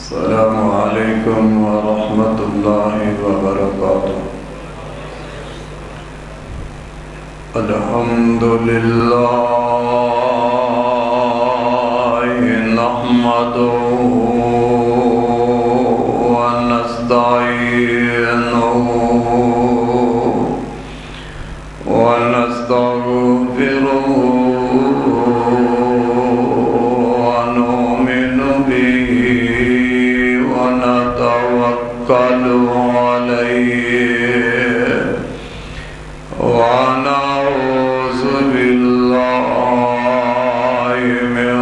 السلام علیکم ورحمۃ اللہ وبرکاتہ۔ الحمد للہ نحمدہ ونستعینہ ونستغفرہ ونؤمن بہ ونتوکل علیہ ونعوذ باللہ من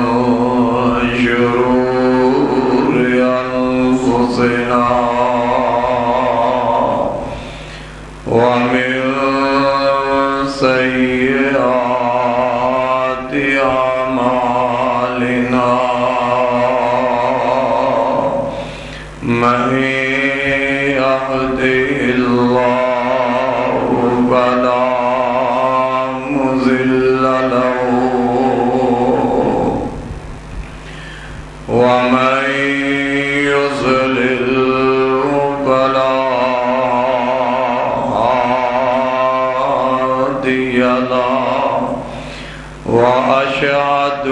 شرور انفسنا ومن سیئات اعمالنا من يهده الله فلا مضل له ومن يضلل فلا هادي له وأشهد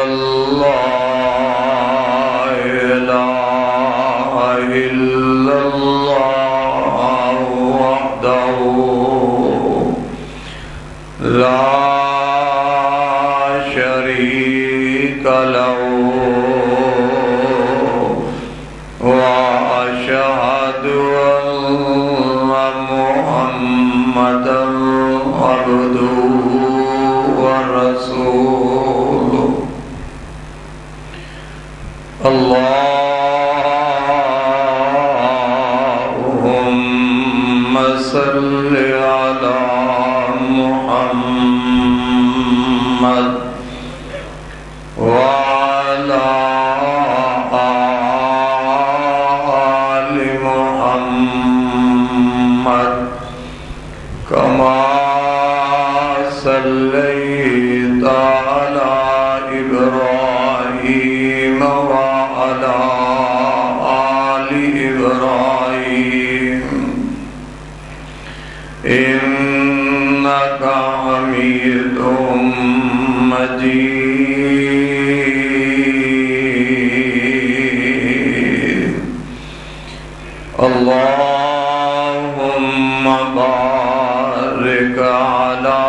أن لا إله إلا الله وحده لا شريك له وأشهد أن محمدا عبده ورسوله اللهم صل على محمد وعلى آل محمد كما صليت على إبراهيم وعلى آل إبراهيم إنك حميد مجيد اللهم بارك على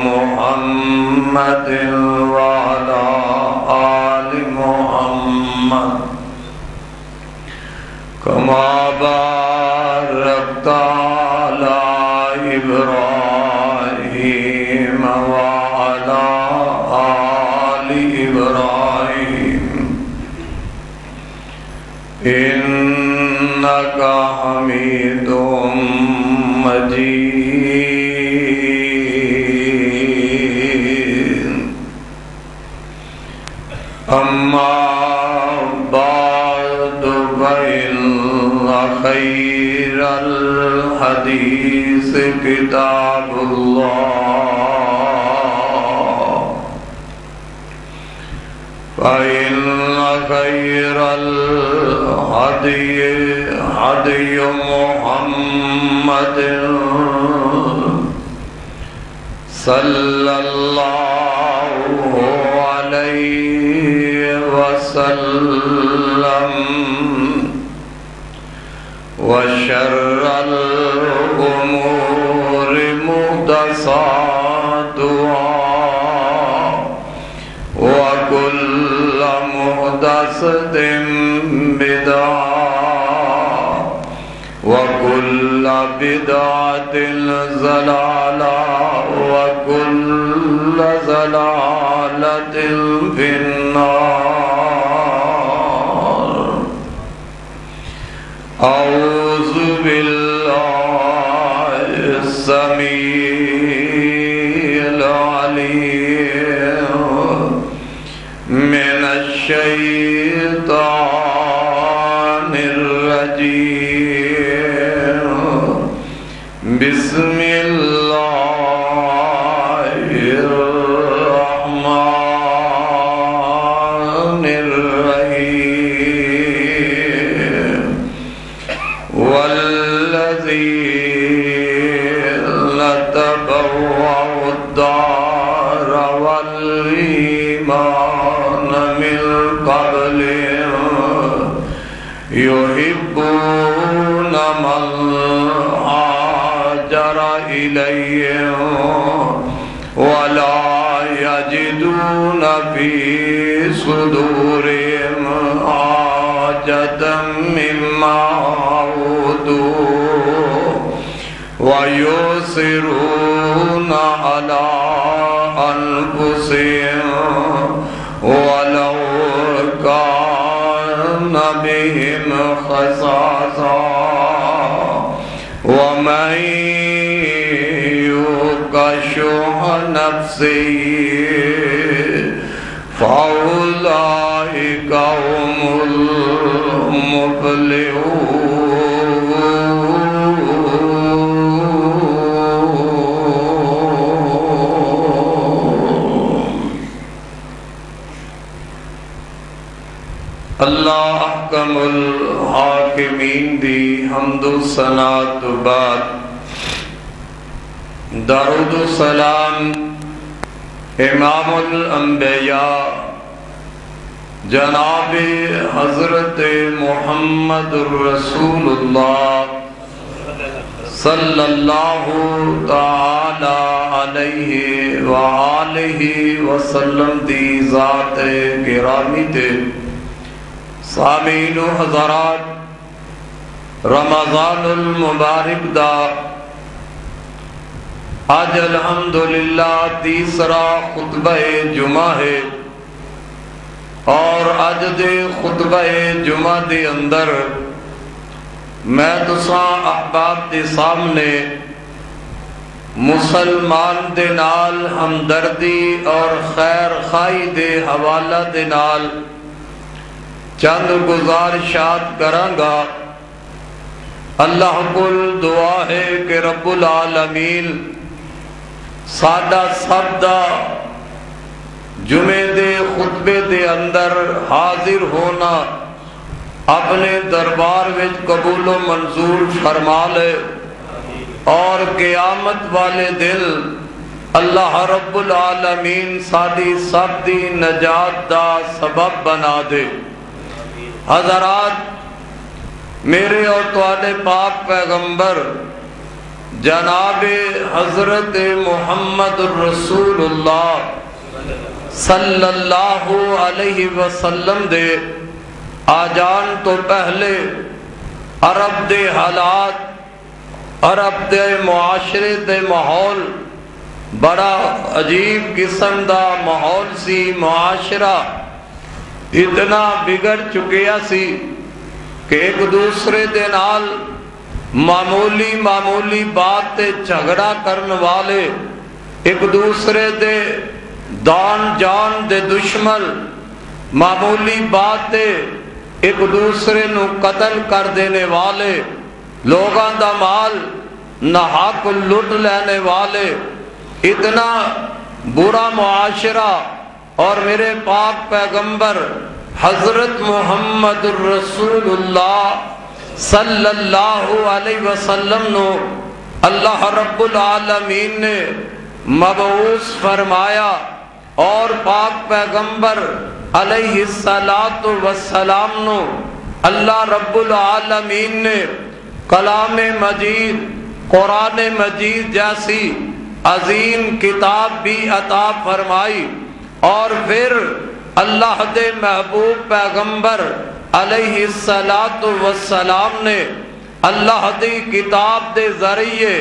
محمد وعلى آل محمد كما باركت على إبراهيم وعلى آل إبراهيم إنك حميد مجيد أما بعد فإن خير الحديث كتاب الله فإن خير الهدي هدي محمد صلى الله عليه وسلم وشر الأمور محدثاتها وكل محدثة بدعة وكل بدعة ضلالة وكل ضلالة في النار أعوذ بالله السميع العليم من الشيطان الرجيم بسم الله الرحمن الرحيم يحبون من هاجر إليهم ولا يجدون في صدورهم حاجة مما أوتوا ويؤثرون على أنفسهم ولو كان بهم خصاصة ومن يوق شح نفسه فأولئك هم اللہ احکم الحاکمین دی حمد و ثنا تو بعد درود و سلام امام الانبیاء جناب حضرت محمد رسول اللہ صلی اللہ تعالی علیہ وآلہ وسلم دی ذات گرامی تے سامعین و حضرات رمضان المبارک دا آج الحمدللہ تیسرا خطبہ جمعہ ہے اور آج دے خطبہ جمعہ دے اندر میں تساں احباب دے سامنے مسلمان دے نال ہمدردی اور خیر خائی دے حوالہ دے نال چند گزارشات کرانگا۔ اللہ کل دعا ہے کہ رب العالمین سادہ سب دا جمعے دے خطبے دے اندر حاضر ہونا اپنے دربار وچ قبول و منظور فرما لے اور قیامت والے دل اللہ رب العالمین ساری سب دی نجات دا سبب بنا دے۔ حضرات، میرے اور تواڈے پاک پیغمبر جناب حضرت محمد رسول اللہ صلی اللہ علیہ وسلم دے آجان تو پہلے عرب دے حالات، عرب دے معاشرے دے ماحول بڑا عجیب قسم دا ماحول سی، معاشرہ اتنا بگڑ چکیا سی کہ ایک دوسرے دے نال معمولی بات تے جھگڑا کرن والے، ایک دوسرے دے دان جان دے دشمن، معمولی بات تے ایک دوسرے نو قتل کر دینے والے، لوگاں دا مال ناحق لٹ لینے والے، اتنا برا معاشرہ۔ اور میرے پاک پیغمبر حضرت محمد رسول اللہ صلی اللہ علیہ وسلم نو اللہ رب العالمین نے مبعوث فرمایا اور پاک پیغمبر علیہ السلام نو اللہ رب العالمین نے کلام مجید، قرآن مجید جیسی عظیم کتاب بھی عطا فرمائی، اور پھر اللہ دے محبوب پیغمبر علیہ السلام نے اللہ دی کتاب دے ذریعے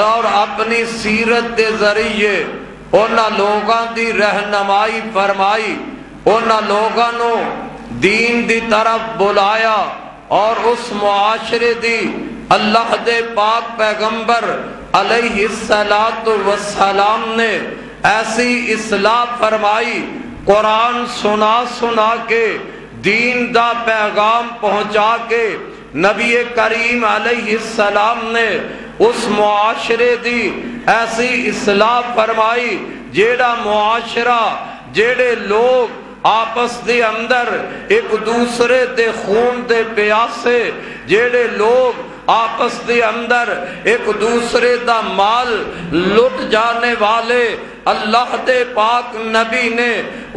اور اپنی سیرت دے ذریعے انہاں لوگاں دی رہنمائی فرمائی، انہاں لوگاں نو دین دی طرف بلایا، اور اس معاشرے دی اللہ دے پاک پیغمبر علیہ السلام نے ایسی اصلاح فرمائی، قرآن سنا کے دین دا پیغام پہنچا کے نبی کریم علیہ السلام نے اس معاشرے دی ایسی اصلاح فرمائی، جیڑا معاشرہ، جیڑے لوگ آپس دے اندر ایک دوسرے دے خون دے پیاسے، جیڑے لوگ آپس دے اندر ایک دوسرے دا مال لٹ جانے والے، اللہ دے پاک نبی نے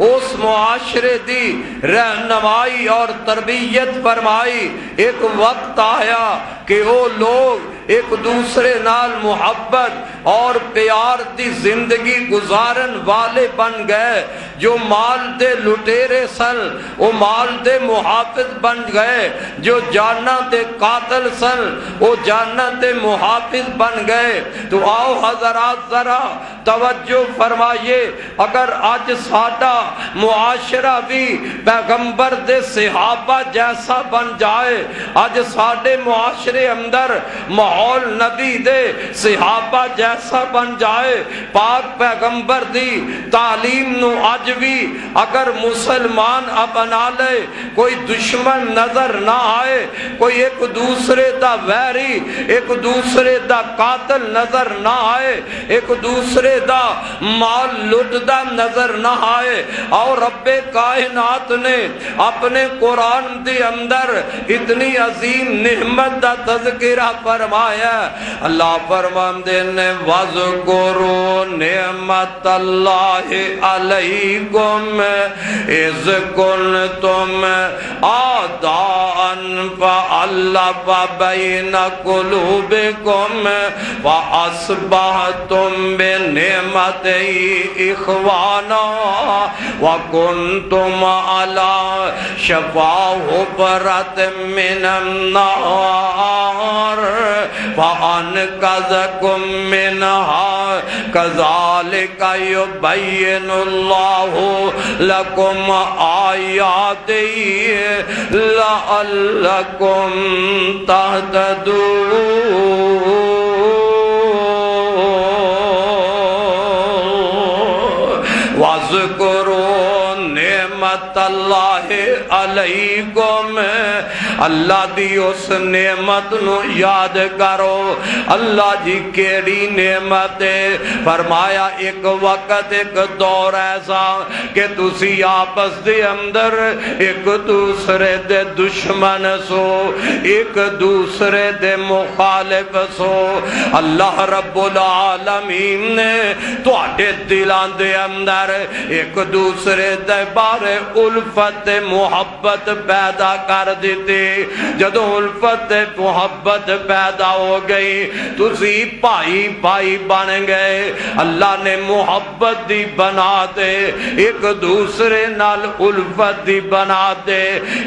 اس معاشرے دی رہنمائی اور تربیت فرمائی۔ ایک وقت آیا کہ وہ لوگ ایک دوسرے نال محبت اور پیار دی زندگی گزارن والے بن گئے۔ جو مال دے لٹیرے سن وہ مال دے محافظ بن گئے، جو جانا دے قاتل سن وہ جانا دے محافظ بن گئے۔ تو آؤ حضرات ذرا توجہ فرمائیے، اگر آج ساڈا معاشرہ بھی پیغمبر دے صحابہ جیسا بن جائے، آج ساڈے معاشرے اندر ماحول نبی دے صحابہ جیسا بن جائے، پاک پیغمبر دی تعلیم نو آج بھی اگر مسلمان اپنا لے، کوئی دشمن نظر نہ آئے، کوئی ایک دوسرے دا ویری، ایک دوسرے دا قاتل نظر نہ آئے، ایک دوسرے دا مال لٹ دا نظر نہ آئے، اور رب کائنات نے اپنے قرآن دے اندر اتنی عظیم نعمت دا تذکرہ فرمایا۔ اللہ فرماندے نے وَاذْكُرُوا نِعْمَتَ اللَّهِ عَلَيْكُمْ إِذْ كُنْتُمْ أَعْدَاءً فَأَلَّفَ بَيْنَ قُلُوبِكُمْ فَأَصْبَحْتُمْ بِنِعْمَتِهِ إِخْوَانًا وَكُنْتُمْ عَلَى شَفَا حُفْرَةٍ مِّنَ النَّارِ فَأَنْقَذَكُم مِّنْهَا كَذَلِكَ يُبَيِّنُ اللَّهُ لَكُمْ آيَاتِهِ لَعَلَّكُمْ تَهْتَدُونَ۔ وَاذْكُرُوا نِعْمَتَ اللَّهِ عَلَيْكُمْ، اللہ دی اس نعمت نو یاد کرو۔ اللہ جی کیڑی نعمت ہے؟ فرمایا ایک وقت ایک دور ایسا کہ تسی آپس دے اندر ایک دوسرے دے دشمن سو، ایک دوسرے دے مخالف سو۔ اللہ رب العالمین نے تواڈے دلان دے اندر ایک دوسرے دے بارے الفت محبت پیدا کر دیتے۔ جدو الفت محبت پیدا ہو گئی تسی بھائی بھائی بن گئے۔ اللہ نے محبت دی بنا دے، ایک دوسرے نال الفت دی بنا دے،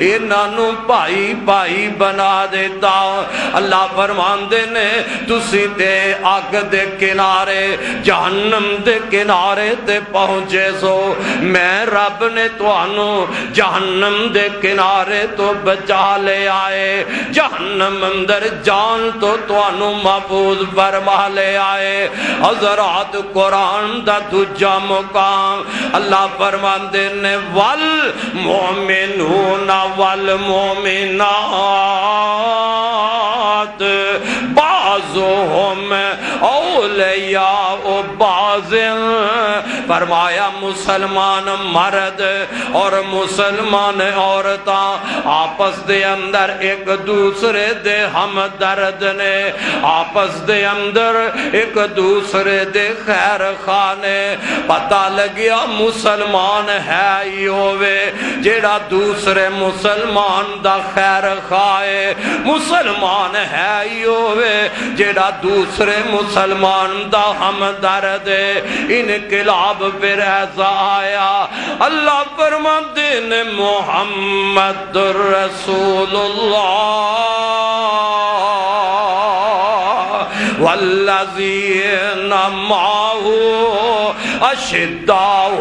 انہاں نو بھائی بھائی بنا دیتا۔ اللہ فرماندے نے تسی تے اگ دے کنارے جہنم دے کنارے تے پہنچے سو، میں رب نے تانوں جہنم دے کنارے تو بچا لے آئے، جہنم اندر جان تو تانوں محفوظ فرما لے آئے۔ حضرات قرآن دا دوجا مقام اللہ فرماندے نے والمؤمنون والمؤمنات بعضهم اولیاء بعض، فرمایا مسلمان مرد اور مسلمان عورتاں آپس دے اندر ایک دوسرے دے ہمدرد نے، آپس دے اندر ایک دوسرے دے خیر خانے۔ پتہ لگیا مسلمان ہے ہی ہوئے جیڑا دوسرے مسلمان دا خیر خواہے، مسلمان ہے ہی ہوئے جیڑا دوسرے مسلمان دا ہمدرد ہے۔ انقلاب پھر ایسا آیا، اللہ فرماتے نے محمد رسول اللہ والذین معه اشداء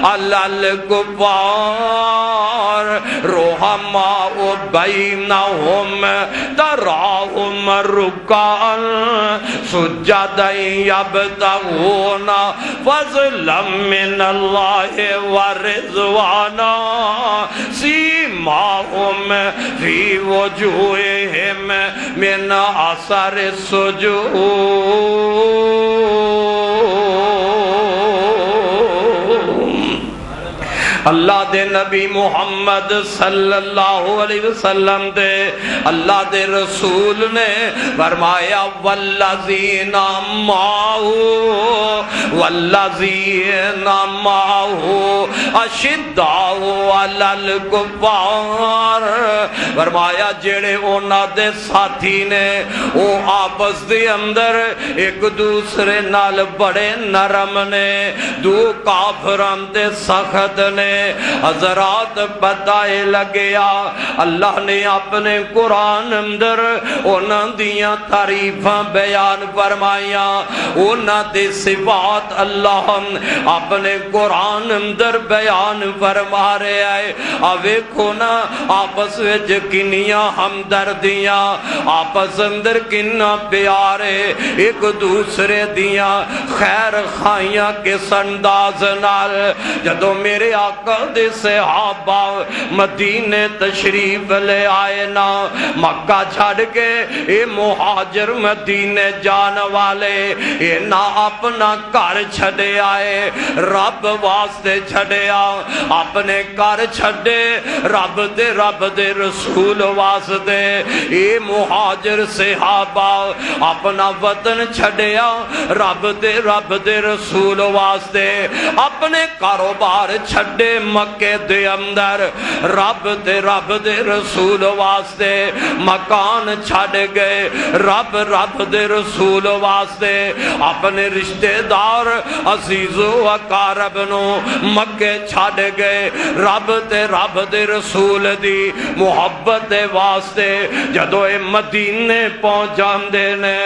علی الکفار رحماء بینہم تراہم رکعا سجدا یبتغون فضلا من اللہ ورضوانا سیماہم فی وجوہہم من اثر السجود۔ اللہ دے نبی محمد صلی اللہ علیہ وسلم دے اللہ دے رسول نے فرمایا والذین معہو اشداء علی الکفار، فرمایا جڑے اونا دے ساتھی نے او آپس دے اندر ایک دوسرے نال بڑے نرم نے، دو کافران دے سخت نے۔ حضرات بتائے لگیا اللہ نے اپنے قرآن اندر اونا دیاں تعریفاں بیان فرمائیاں، اونا دے صفات اللہ اپنے قرآن اندر بیان فرما رہے آئے۔ اوے کھونا آپس وچ کنیاں ہمدردیاں، آپس اندر کنہ پیارے، ایک دوسرے دیاں خیر خائیاں کس انداز نال۔ جدو میرے آقا دے صحابہ مدینے تشریف لے آئے نا، مکہ چھڑ کے اے مہاجر مدینے جان والے اے نا اپنا گھر چھڑے آئے، رب واسطے چھڑے آ، اپنے گھر چھڑے رب دے رسول واسطے۔ اے مہاجر صحابہ اپنا وطن چھڑے آ، رب دے رسول واسطے، اپنے کاروبار چھڑے مکے دے اندر رب دے رسول واسطے، مکان چھڑ گئے رب دے رسول واسطے، اپنے رشتہ دار عزیز و اقارب نو مکے چھڑ گئے رب دے رسول دی محبت دے واسطے۔ جدو اے مدینے پہنچ جاندے نے،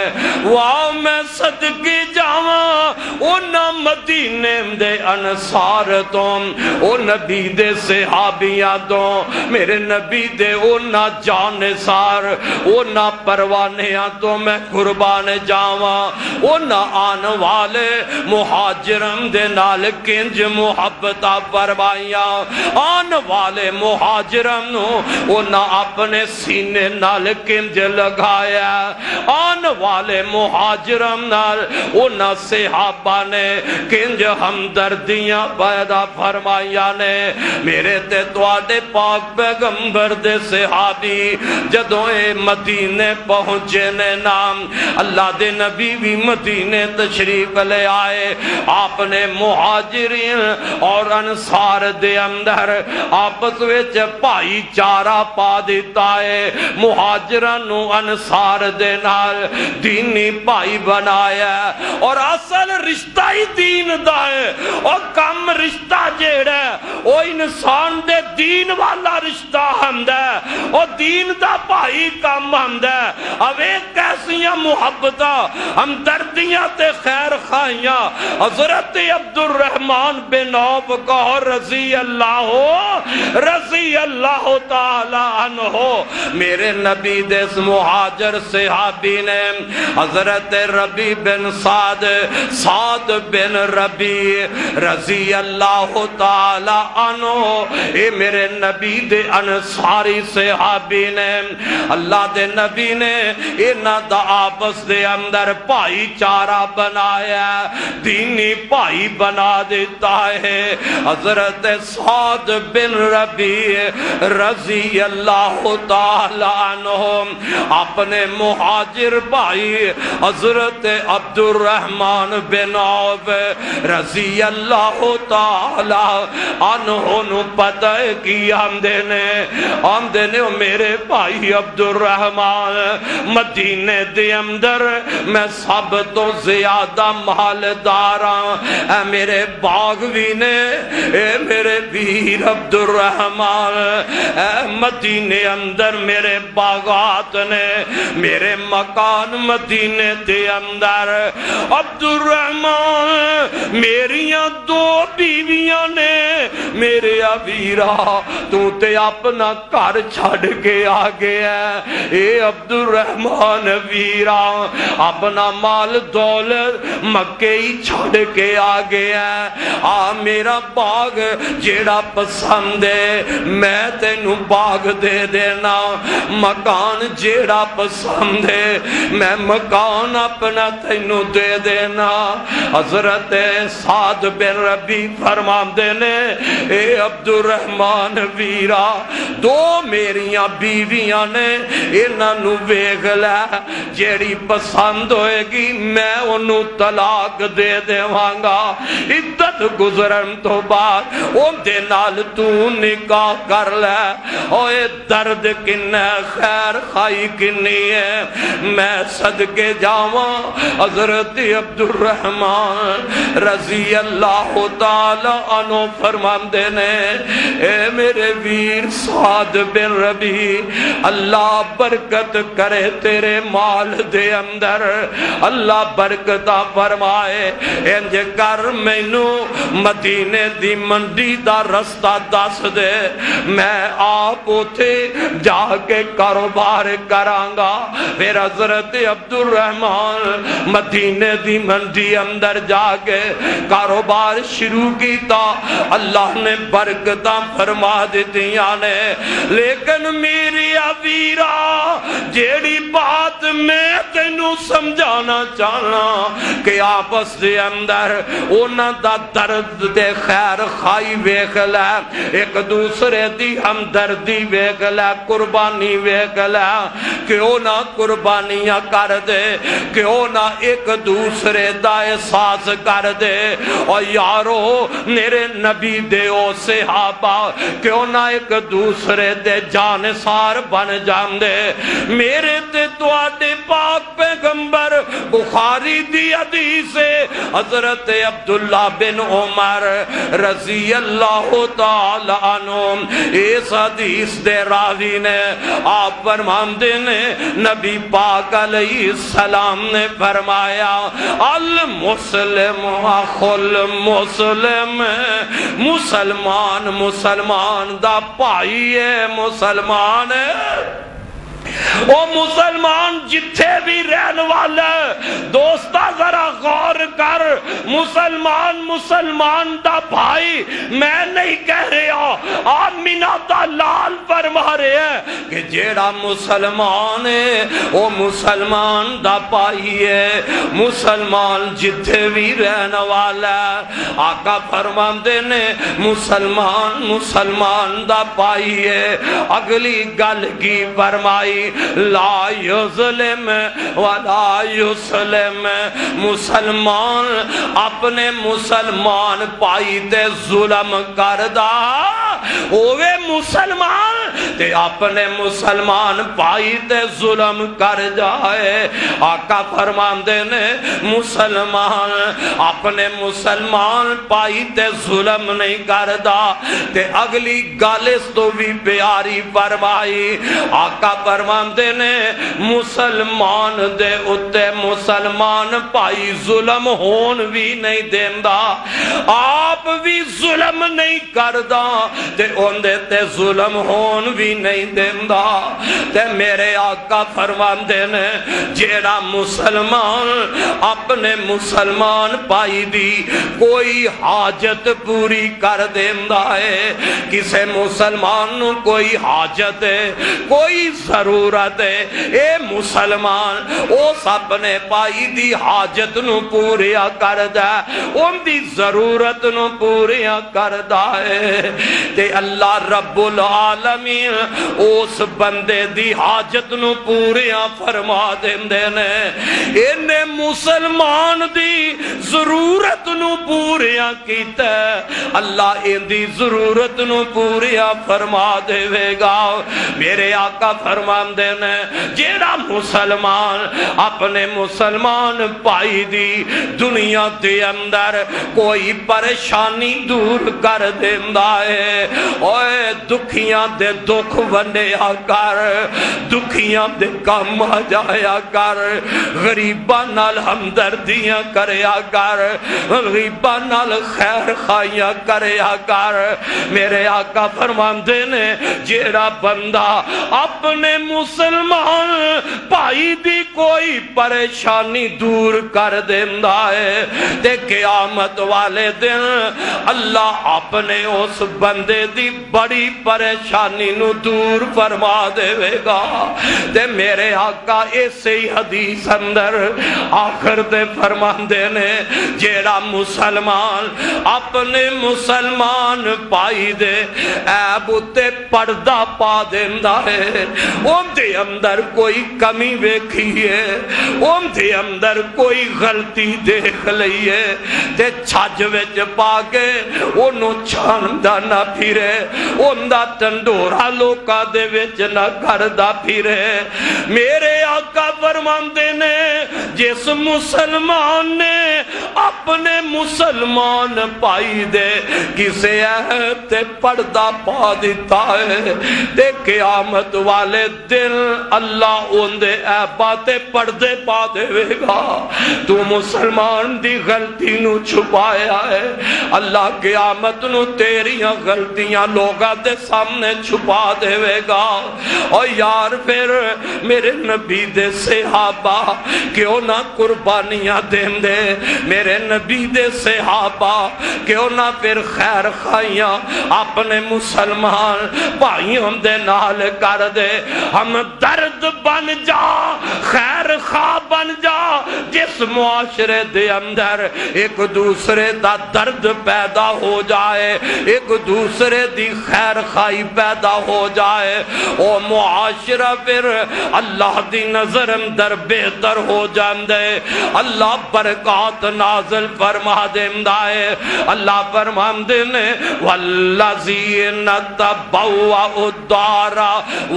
واہ میں صدقی جاواں اونا مدینے دے انصار تو، او نبی دے صحابیاں تو، میرے نبی دے اونا جانسار اونا پروانیاں تو میں قربان جاواں۔ اونا آن والے مہاجرم دے نال کنج محبتہ فرمائیاں، آن والے مہاجرم نو اونا اپنے سینے نال کنج لگایا، آن والے مہاجرم نال اونا صحابہ نے کنج ہمدردیاں پیدا فرمائیاں نے۔ میرے تے تواڈے پاک پیغمبر دے صحابی جدوں اے مدینے پہنچے نے نام، اللہ دے نبی بھی مدینے تشریف لے آئے، آپ نے مہاجرین اور انصار دے اندر آپس وچ بھائی چارہ پا دیتا ہے، مہاجران نو انصار دے نال دینی بھائی بنایا، اور اصل رشتہ ہی دین دا ہے، اور کم رشتہ جیڑا ہے وہ انسان دے دین والا رشتہ ہمدا ہے، اور دین دا بھائی کم ہمدا ہے۔ اوے کیسیاں محبتاں ہمدردیاں تے خیر خائیاں حضرت عبد الرحمن بن عوف کو رضی اللہ تعالی عنہ، میرے نبی دے مہاجر صحابی نے حضرت ربی بن سعد بن ربی رضی اللہ تعالی عنہ، اے میرے نبی دے انصاری صحابی نے، اللہ دے نبی نے انہاں دا آپس دے اندر بھائی چارہ بنایا، دینی بھائی بنا دیتا ہے۔ حضرت سعد بن ربی رضی اللہ تعالی عنہ اپنے مہاجر بھائی حضرت عبد الرحمن بن عوف رضی اللہ تعالی عنہ نو پتہ کی آمدے نے میرے بھائی عبد الرحمن مدینے دے اندر میں سب تو زیادہ مالداراں، اے میرے باغ بھی نے، اے میرے ویر عبد الرحمن، اے مدینے اندر میرے باغات نے، میرے مکان مدینے دے اندر۔ عبد الرحمن میریاں دو بیویاں نے، میرے ویرا تو تے اپنا گھر چھڑ کے آ گیا، اے عبد الرحمن ویرا اپنا مال دولت مکے ہی چھڑ کے آ گیا، آ میرا باغ جیڑا پسند ہے میں تینوں باغ دے دینا، مکان جیڑا پسند ہے میں مکان اپنا تینوں دے دینا۔ حضرت سعد بن ربی فرماندے نے اے عبد الرحمان ویرا دو میریاں بیویاں نے انہاں نو ویکھ لے جیڑی پسند ہوئے گی میں انہوں طلاق دے دیواں گا عدت گزرن تو بعد ان دے نال تو نکاح کر لے اوے درد کنے خیر خائی کنی ہے میں صدقے جاواں حضرت عبد الرحمان رضی اللہ تعالی عنہ فرماندے نے اے میرے ویر سعد بن ربی اللہ برکت کرے تیرے مال دے اندر اللہ برکتہ فرمائے انج کر مینو مدینے دی منڈی دا رستہ دس دے میں آپ اتے جا کے کاروبار کرانگا پھر حضرت عبد الرحمان مدینے دی منڈی اندر جا کے کاروبار شروع کیتا اللہ نے برکتہ فرما دیتیاں نے لیکن میری ویرا جیڑی بات میں تینوں سمجھانا چاہنا کہ آپس دے اندر اونا دا درد دے خیر خائی ویکھ لے ایک دوسرے دی ہمدردی ویکھ لے قربانی ویکھ لے کہ اونا قربانیاں کر دے کہ اونا ایک دوسرے دا احساس کر دے اور یارو میرے نبی دے او صحابہ کہ اونا ایک دوسرے دے جانسار بن جان دے میرے تے تواڈے پاک پیغمبر بخاری دی حدیث حضرت عبداللہ بن عمر رضی اللہ تعالی عنہ اس حدیث دے راوی نے آپ فرماندے نے نبی پاک علیہ السلام نے فرمایا المسلم اخو المسلم مسلمان مسلمان دا پائی ہے مسلمان ہے وہ مسلمان جتھے بھی رہن والا دوستہ ذرا غور کر مسلمان مسلمان دا بھائی میں نہیں کہہ رہا آمینہ دا لال فرما رہے ہیں کہ جیڑا مسلمان ہے وہ مسلمان دا بھائی ہے مسلمان جتھے بھی رہن والا آقا فرماندے نے مسلمان مسلمان دا بھائی ہے اگلی گل کی فرمائی لا یظلم ولا یسلم مسلمان اپنے مسلمان پائی تے ظلم کردہ اوے مسلمان تے اپنے مسلمان پائی تے ظلم کر جائے آقا فرماندے نے مسلمان اپنے مسلمان پائی تے ظلم نہیں کردہ تے اگلی گالس تو بھی پیاری فرمائی آقا فرماندے نے مسلمان دے اتے مسلمان پائی ظلم ہون بھی نہیں دیندہ آپ بھی ظلم نہیں کردہ تے اندے تے ظلم ہون بھی نہیں دیندہ تے میرے آقا فرماندے نے جیڑا مسلمان اپنے مسلمان پائی دی کوئی حاجت پوری کر دیندہ ہے کسے مسلمان نو کوئی حاجت ہے کوئی ضرورت ہے اے مسلمان اس اپنے پائی دی حاجت نو پوریا کردہ ان دی ضرورت نو پوریا کردہ ہے تے اللہ رب العالمین اس بندے دی حاجت نو پوریا فرما دیندے نے انہیں مسلمان دی ضرورت نو پوریا کیتا اللہ ان دی ضرورت نو پوریا فرما دے گا میرے آقا فرماندے نے جیڑا مسلمان اپنے مسلمان پائی دی دنیا دے اندر کوئی پریشانی دور کر دیندہ ہے اوے دکھیاں دے دکھ ونڈیا کر دکھیاں دے کم آ جایا کر غریباں نال ہمدردیاں کریا کر غریباں نال خیر خائیاں کریا کر میرے آقا فرماندے نے جیڑا بندہ اپنے مسلمان پائی دی کوئی پریشانی دور کر دیندہ ہے تے قیامت والے دن اللہ اپنے اس بندے بندے دی بڑی پریشانی نو دور فرما دے گا۔ تے میرے آقا اسی حدیث اندر آخر تے فرماندے نے جیڑا مسلمان اپنے مسلمان پائی دے عیب تے پردہ پا دیندا ہے، ان دے اندر کوئی کمی ویکھیے، ان دے اندر کوئی غلطی دیکھ لئیے تے چھج وچ پا کے انہوں چھاندا نہ پھرے، ان دا تندورا لوکا دے وچ نہ کردہ پھرے۔ میرے آقا فرماندے نے جس مسلمان نے اپنے مسلمان پائی دے کسے عیب تے پردہ پا دیتا ہے تے قیامت والے دن اللہ ان دے عیباں تے پردے پا دے گا۔ تو مسلمان دی غلطی نو چھپایا ہے، اللہ قیامت نو تیریاں غلطیاں لوگاں دے سامنے چھپا دے گا۔ اور یار پھر میرے نبی دے صحابہ کیوں نہ قربانیاں دیں دے، میرے نبی دے صحابہ کیوں نہ پھر خیر خائیاں اپنے مسلمان بھائیوں دے نال کر دے۔ ہم درد بن جا، خیر خواہ بن جا، جس معاشرے دے اندر ایک دوسرے دا درد پیدا ہو جائے، ایک دوسرے دی خیر خواہی پیدا ہو جائے، او معاشرہ پھر اللہ دی نظر اندر بہتر ہو جاندے، اللہ برکات نازل فرما دیندہ ہے۔ اللہ فرماندے نے وَالَّذِينَ تَبَوَّئُوا الدَّارَ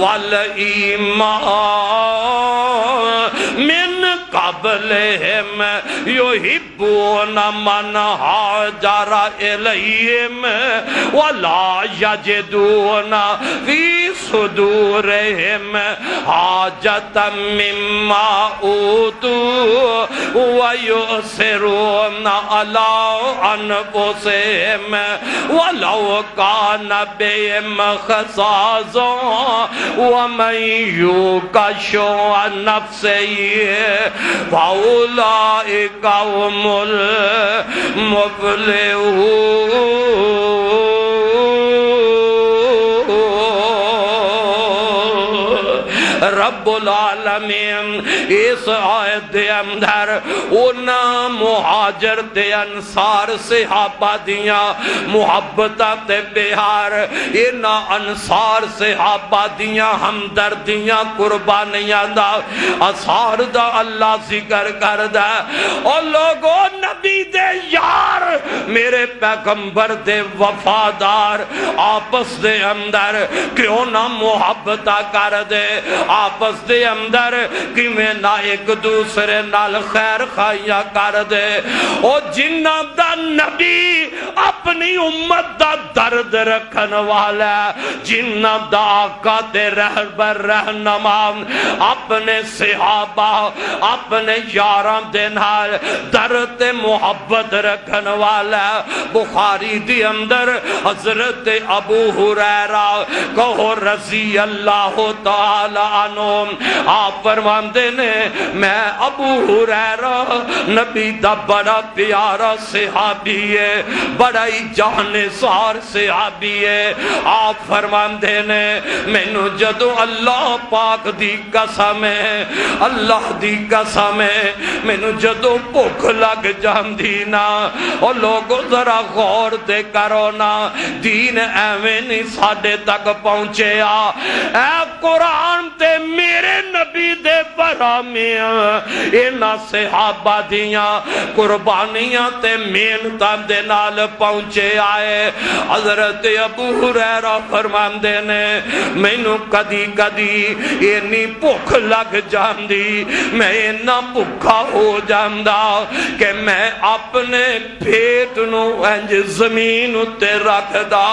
وَالْإِيمَانَ مِنْ قَبْلِهِمْ يُحِبُّونَ مَنْ هَاجَرَ إِلَيْهِمْ وَلَا يَجِدُونَ فِي صُدُورِهِمْ حَاجَةً مِّمَّا أُوتُوا وَيُؤْثِرُونَ عَلَىٰ أَنفُسِهِمْ وَلَوْ كَانَ بِهِمْ خَصَاصَةٌ وَمَن يُوقَ شُحَّ نَفْسِهِ فَأُولَٰئِكَ هُمُ المفلحون۔ رب العالمین اس آیت دے اندر اونا مہاجر تے انصار صحابہ دیاں محبتہ تے بہار، اینا انصار صحابہ دیاں ہمدردیاں قربانیاں دا اثار دا اللہ ذکر کر دا۔ اور لوگوں نبی دے یار میرے پیغمبر دے وفادار آپس دے اندر کیوں نہ محبتہ کر دے، آپس دے اندر کیویں نہ ایک دوسرے نال خیر خائیاں کر دے۔ او جنہ دا نبی اپنی امت دا درد رکھن والا، جنہ دا آقا تے رہبر رہنما اپنے صحابہ اپنے یاران دے نال درد تے محبت رکھن والا۔ بخاری دی اندر حضرت ابو ہریرہ کہو رضی اللہ تعالی عنہ آپ فرماندے نے میں ابو ہریرہ نبی دا بڑا پیارا صحابی ہے، بڑا ہی جانسار صحابی ہے۔ آپ فرماندے نے مینوں جدوں اللہ پاک دی قسم ہے، اللہ دی قسم ہے، مینوں جدوں بھوک لگ جاندی نا، اور لوگوں ذرا غور دے کرو نا، دین ایویں نہیں ساڈے تک پہنچے آ، اے قرآن تے میرے نبی دے برامیاں اینا صحابہ دیاں قربانیاں تے محنتاں دے نال پہنچے آئے۔ حضرت ابو ہریرہ فرماندے نے مینوں کدی کدی اینی بھوک لگ جاندی، میں اینا بھوکا ہو جاندا کہ میں اپنے پیٹ نو انج زمین تے رکھ دا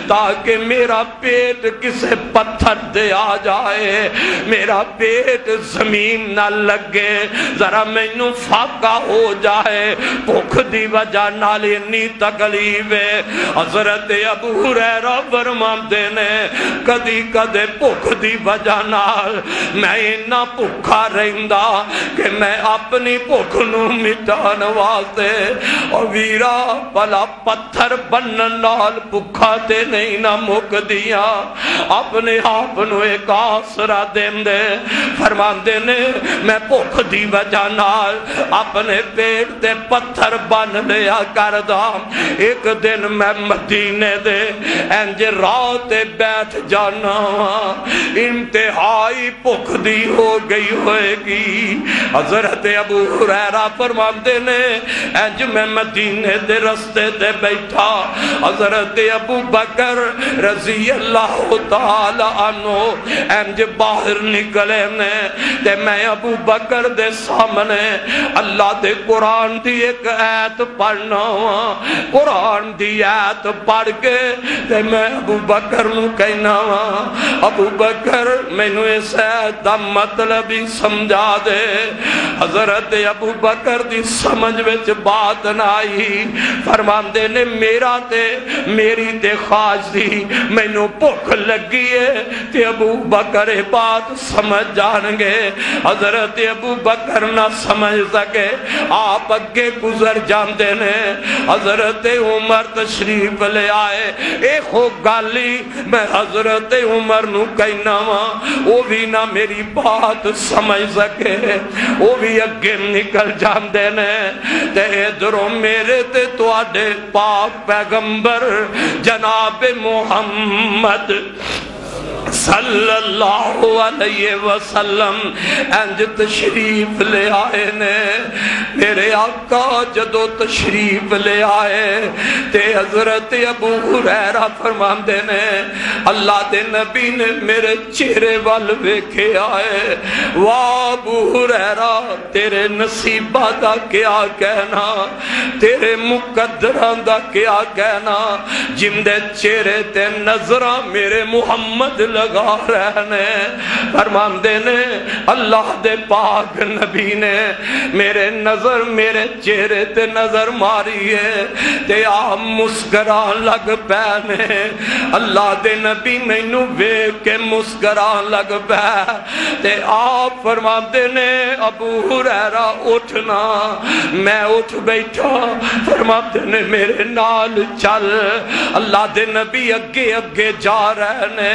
تاکہ میرا پیٹ کسے پتھر دے آ جائے، میرا پیٹ زمین نہ لگے ذرا مینوں فاقہ ہو جائے بھوک دی وجہ نال اتنی تکلیف ہے حضرت ابو ہریرہ فرماندے نے کدی کدے بھوک دی وجہ نال میں اتنا بھوکا رہندا کہ میں اپنی بھوک نو مٹان واسطے اور ویرا بلا پتھر بنن نال بھوکا تے نہیں نہ مک دیا اپنے آپ نو ایک آسرا دیندے فرماندے نے میں بھوک دی وجہ نال اپنے پیٹ تے پتھر بن لیا کردا ایک دن میں مدینے دے انج راہ تے بیٹھ جانا انتہائی بھوک دی ہو گئی ہوئے گی حضرت ابو ہریرہ فرماندے نے انج میں مدینے دے رستے تے بیٹھا حضرت ابو بکر رضی اللہ تعالی عنہ انج باہر نکلے نے تے میں ابو بکر دے سامنے اللہ دے قرآن دی ایک آیت پڑھنا قرآن دی آیت پڑھ کے تے میں ابو بکر نو کہنا ابو بکر میں نو اس آیت دا مطلب ہی سمجھا دے حضرت ابو بکر دی سمجھ وچ بات نہ آئی فرماندے نے میرا تے میری تے خواہش دی میں نو بھوک لگی ہے تے ابو بکر بات سمجھ جان گے حضرت ابو بکر نہ سمجھ سکے آپ اگے گزر جاندے نے حضرت عمر تشریف لے آئے ایک ہو گالی میں حضرت عمر نو کہنا وہ بھی نہ میری بات سمجھ سکے وہ بھی اگے نکل جاندے نے تے ادھروں میرے تے تواڈے پاک پیغمبر جناب محمد صلی اللہ علیہ وسلم انج تشریف لے آئے نے میرے آقا جدو تشریف لے آئے تے حضرت ابو ہریرہ فرماندے نے اللہ دے نبی نے میرے چہرے وال ویکھے آئے واہ ابو ہریرہ تیرے نصیبہ دا کیا کہنا تیرے مقدران دا کیا کہنا جن دے چہرے تے نظرہ میرے محمد لگا رہنے فرماندے نے اللہ دے پاک نبی نے میرے نظر میرے چہرے تے نظر ماری ہے تے آپ مسکران لگ پینے اللہ دے نبی میں نو ویکھ کے مسکران لگ پے تے آپ فرماندے نے ابو ہریرہ اٹھنا میں اٹھ بیٹھا فرماندے نے میرے نال چل اللہ دے نبی اگے اگے جا رہنے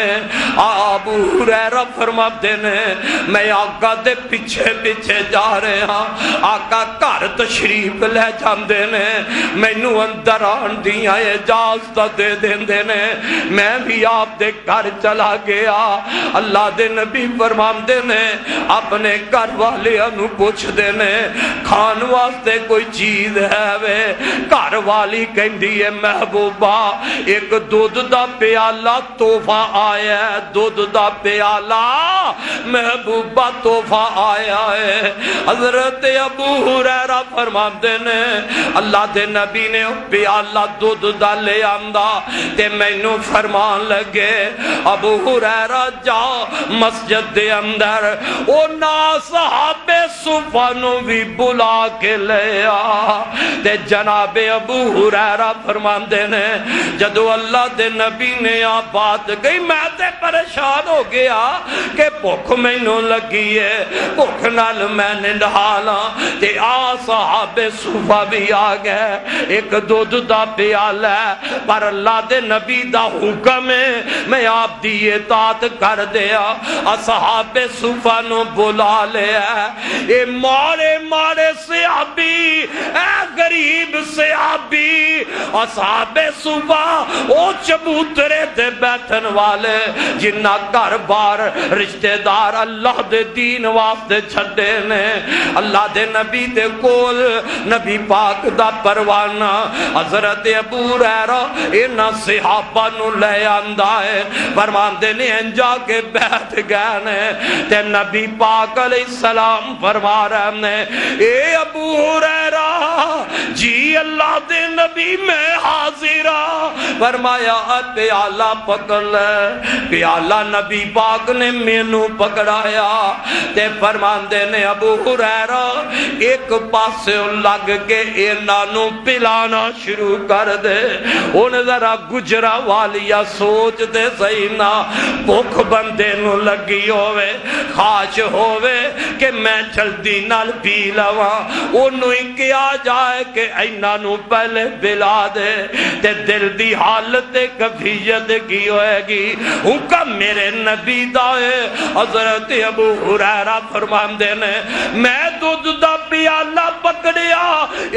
ابو ہریرہ فرماتے نے میں آقا دے پیچھے پیچھے جا رہے ہاں آقا گھر تشریف لے جاندے نے مینوں اندر آن دیاں اجازت دے دیندے نے میں بھی آپ دے گھر چلا گیا اللہ دے نبی فرماندے نے اپنے گھر والے انو پوچھ دے نے کھان واسطے کوئی چیز ہے وے گھر والی کہندی ہے محبوبہ ایک دودھ دا پیالہ تحفہ آیا ہے دودھ دا پیالہ محبوبہ تحفہ آیا ہے حضرت ابو ہریرہ فرماندے نے اللہ دے نبی نے پیالہ دودھ دا لے آندا تے مینوں فرمان لگے ابو ہریرہ جا مسجد دے اندر او نا صحابے صفانو بھی بلا کے لے آ تے جناب ابو ہریرہ فرماندے نے جدو اللہ دے نبی نے آ بات گئی میں تے پریشان ہو گیا کہ بھوک مینوں لگی ہے بھوک نال میں نے ڈھالا تے آ صحابے صفا بھی آ گئے ایک دودھ دا پیالہ ہے پر اللہ دے نبی دا حکم ہے میں آپ دی اطاعت کر دیا صحابے صفا نو بلا لیا اے مارے مارے صحابی اے غریب صحابی صحابے صفا او چبوترے دے بیٹھن والے جنہ گھر بار رشتہ دار اللہ دے دین واسطے چھڑے نے اللہ دے نبی دے کول نبی پاک دا پروانہ حضرت ابو ہریرہ انہاں صحابہ نو لے آندا ہے فرماندے نے انجا کے بیٹھ گئے نے تے نبی پاک علیہ السلام فرما رہے نے اے ابو ہریرہ جی اللہ دے نبی میں حاضرہ فرمایا پیالہ پکڑ لے پیالہ اللہ نبی پاک نے مینوں پکڑایا تے فرماندے نے ابو ہریرہ ایک پاسے لگ کے انہاں نوں پلانا شروع کر دے۔ ان ذرا گجرا والیا سوچ دے صحیح نا، بھوک بندے نوں لگی ہوئے، خواہش ہوئے کہ میں جلدی نال پی لواں، انہوں ہی کیا جائے کہ انہاں نوں پہلے بلا دے تے دل دی حالت کفیت کی ہوئے گی۔ ان کا میرے نبی دائے حضرت ابو ہریرہ فرماندے نے میں دودھ دا پیالہ پکڑیا،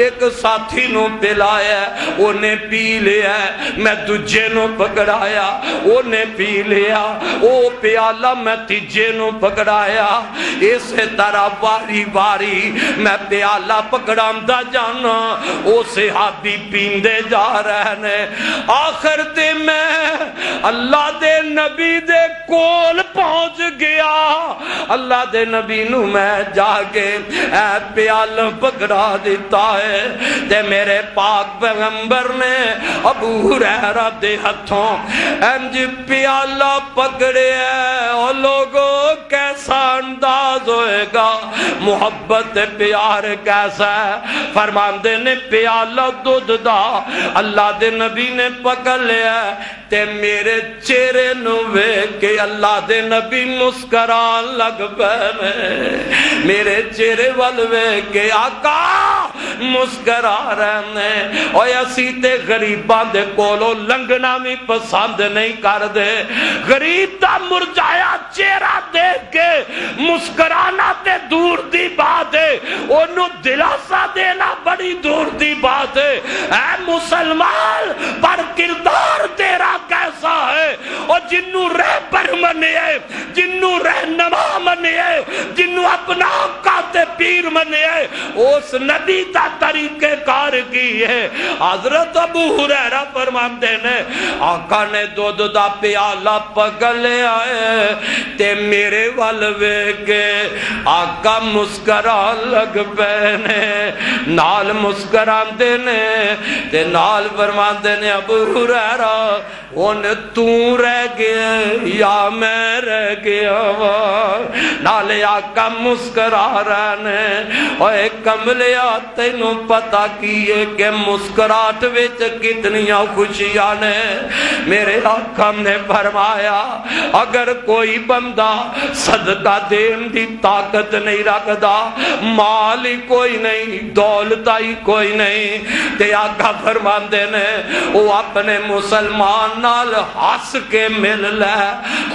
ایک ساتھی نوں پلایا، انہیں پی لیا، میں دجے نوں پکڑایا، انہیں پی لیا، او پیالہ میں تیجے نوں پکڑایا، اسی طرح باری باری میں پیالہ پکڑاندہ جانا، او صحابی پیندے جا رہے نے۔ آخر تے میں اللہ دے نبی دے کول پہنچ گیا، اللہ دے نبی نو میں جا کے اے پیالہ پکڑا دیتا ہے تے میرے پاک پیغمبر نے ابو ہریرہ دے ہتھوں انج پیالہ پکڑے ہے۔ اور لوگوں کیسا انداز ہوئے گا، محبت پیار کیسا ہے۔ فرماندے نے پیالہ دودھ دا اللہ دے نبی نے پکڑ لیا تے میرے چہرے نو ویکھ کے اللہ دے نبی مسکران لگ پے، میرے چہرے وال ویکھ کے آقا مسکرا رہے ہیں۔ اور اسی تے غریباں دے کولوں لنگنا بھی پسند نہیں کر دے، غریب دا مرجایا چہرہ دیکھ کے مسکرانا تے دور دی بات ہے، انہوں دلاسا دینا بڑی دور دی بات ہے۔ اے مسلمان پر کردار تیرا کیسا ہے، اور جنوں رہبر منے جنوں رہنما منے جنوں اپنا آقا تے پیر منے اس نبی تا طریقے کار کی ہے۔ حضرت ابو ہریرہ فرماندے نے آقا نے دودھ دا پیالہ پکڑ لیا ہے تے میرے وال ویکھ کے آقا مسکران لگ پے نے، نال مسکراندے نے تے نال فرماندے نے ابو ہریرہ ان تو رہ گیا یا میں رہ گیا وا، نالے آقا مسکرا رہنے۔ اور کملیا تینوں پتا کیے کہ مسکرات وچ کتنیاں خوشیاں نے۔ میرے آقا نے فرمایا اگر کوئی بندہ صدقہ دین دی طاقت نہیں رکھدا، مال ہی کوئی نہیں، دولت ہی کوئی نہیں، تے آقا فرماندے نے وہ اپنے مسلمان نال ہس کے مل لے،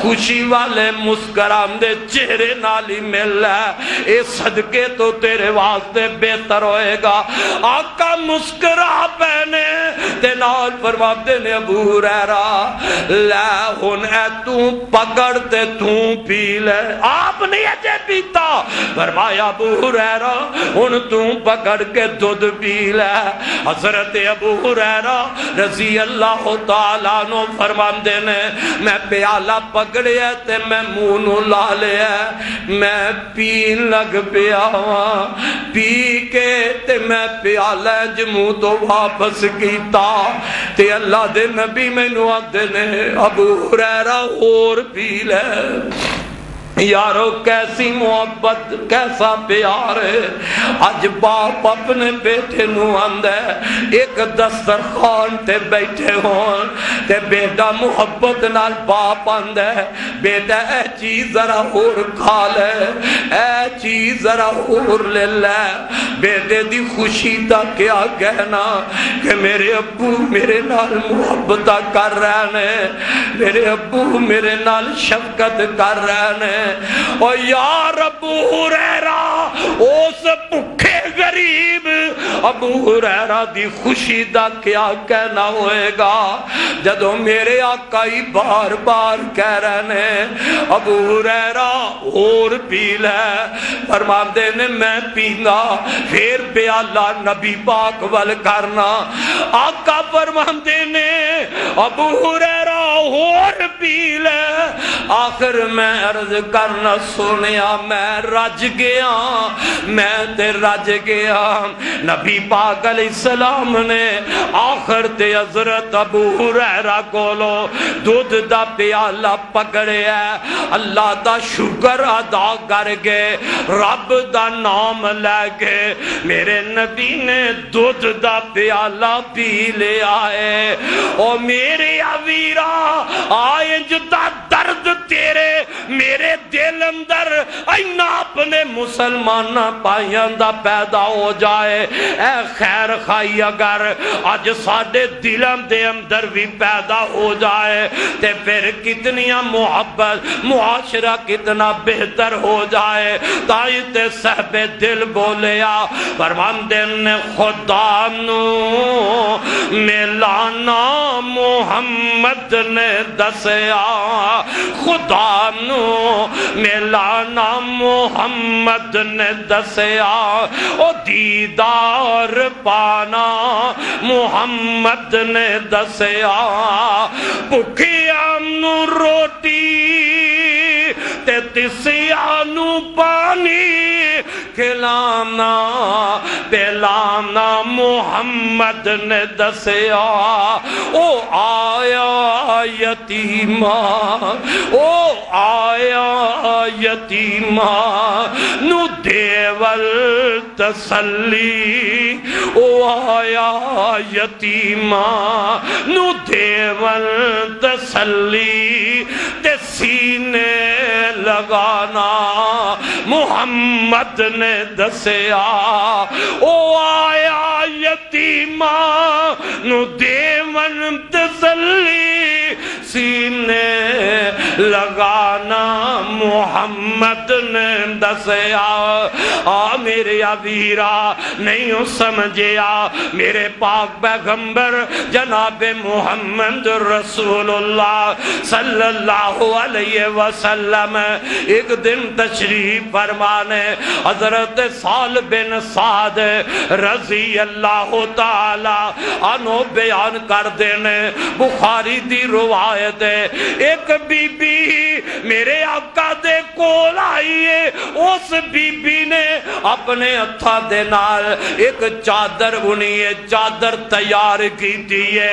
خوشی والے مسکران دے چہرے نال ہی مل لے، اے صدقے تو تیرے واسطے بہتر ہوئے گا۔ آقا مسکرا پہنے تے نال فرماتے نے ابو ہریرہ لے ہن اے تو پکڑ تے تو پی لے۔ آپ نہیں اجے پیتا، فرمایا ابو ہریرہ ہن تو پکڑ کے دودھ پی لے۔ حضرت ابو ہریرہ رضی اللہ تعالیٰ عنہ فرماندے نے میں پیالہ پکڑیا تے میں منہ نو لا لیا، میں پین لگ پیا ہاں، پی کے تے میں پیالہ منہ تو واپس کیتا تے اللہ دے نبی مینوں آندے نے ابو ہریرہ اور پی لے۔ یارو کیسی محبت کیسا پیار ہے، آج باپ اپنے بیٹے نو آندے ایک دسترخوان تے بیٹھے ہون تے بیٹا محبت نال باپ آندے بیٹا اے چیز ذرا اور کھا لے، اے چیز ذرا اور لے لے۔ بیٹے دی خوشی دا کیا کہنا کہ میرے ابو میرے نال محبت کر رہے ہیں، میرے ابو میرے نال شفقت کر رہے ہیں۔ اور یا ابو ہریرہ اس بھوکے غریب ابو ہریرہ دی خوشی دا کیا کہنا ہوئے گا جدوں میرے آقا ہی بار بار کہہ رہے ہیں ابو ہریرہ اور پی لے، فرماندے نے میں پینا پھر پیالہ نبی پاک ول کرنا آقا فرماندے نے ابو ہریرہ اور پی لے آخر میں عرض کرنا سنیا میں رج گیا میں تے رج گیا نبی پاک علیہ السلام نے آخر تے حضرت ابو ہریرہ کولو دودھ دا پیالہ پکڑے ہے اللہ دا شکر ادا کر گئے رب دا نام لے گئے میرے نبی نے دودھ دا پیالہ پی لے آئے او میرے ویرا آئے جدا درد تیرے میرے دل اندر اینا اپنے مسلمان پائیاں دا پیدا ہو جائے اے خیر خائی اگر آج ساڑھے دلم دے اندر بھی پیدا ہو جائے تے پھر کتنیاں محبت معاشرہ کتنا بہتر ہو جائے تائی تے صحب دل بولیا فرماندے نے خدا نو ملانا محمد نے دسیا خدا نو ملانا محمد نے دسیا او دیدار پانا محمد نے دسیا بھکھیاں نو روٹی تے تسیاں نو پانی کھلانا پلانا محمد نے دسیا او آیا یتیمہ او آیا یتیمہ نو دیول تسلی او آیا یتیمہ نو دیول تسلی تے سینے لگانا محمد نے دسیا او آیا یتیمہ نو دیون تسلی سینے لگانا محمد نے دسیا میرے ویرا نہیں ہو سمجھیا میرے پاک پیغمبر جناب محمد رسول اللہ صلی اللہ علیہ وسلم ایک دن تشریف فرمانے حضرت سال بن سعد رضی اللہ تعالی عنہ بیان کر دینے بخاری دی روایت ہے ایک بی بی میرے آقا دے کول آئیے اس بی بی نے اپنے ہتھاں دے نال ایک چادر بنی ہے چادر تیار کی دیئے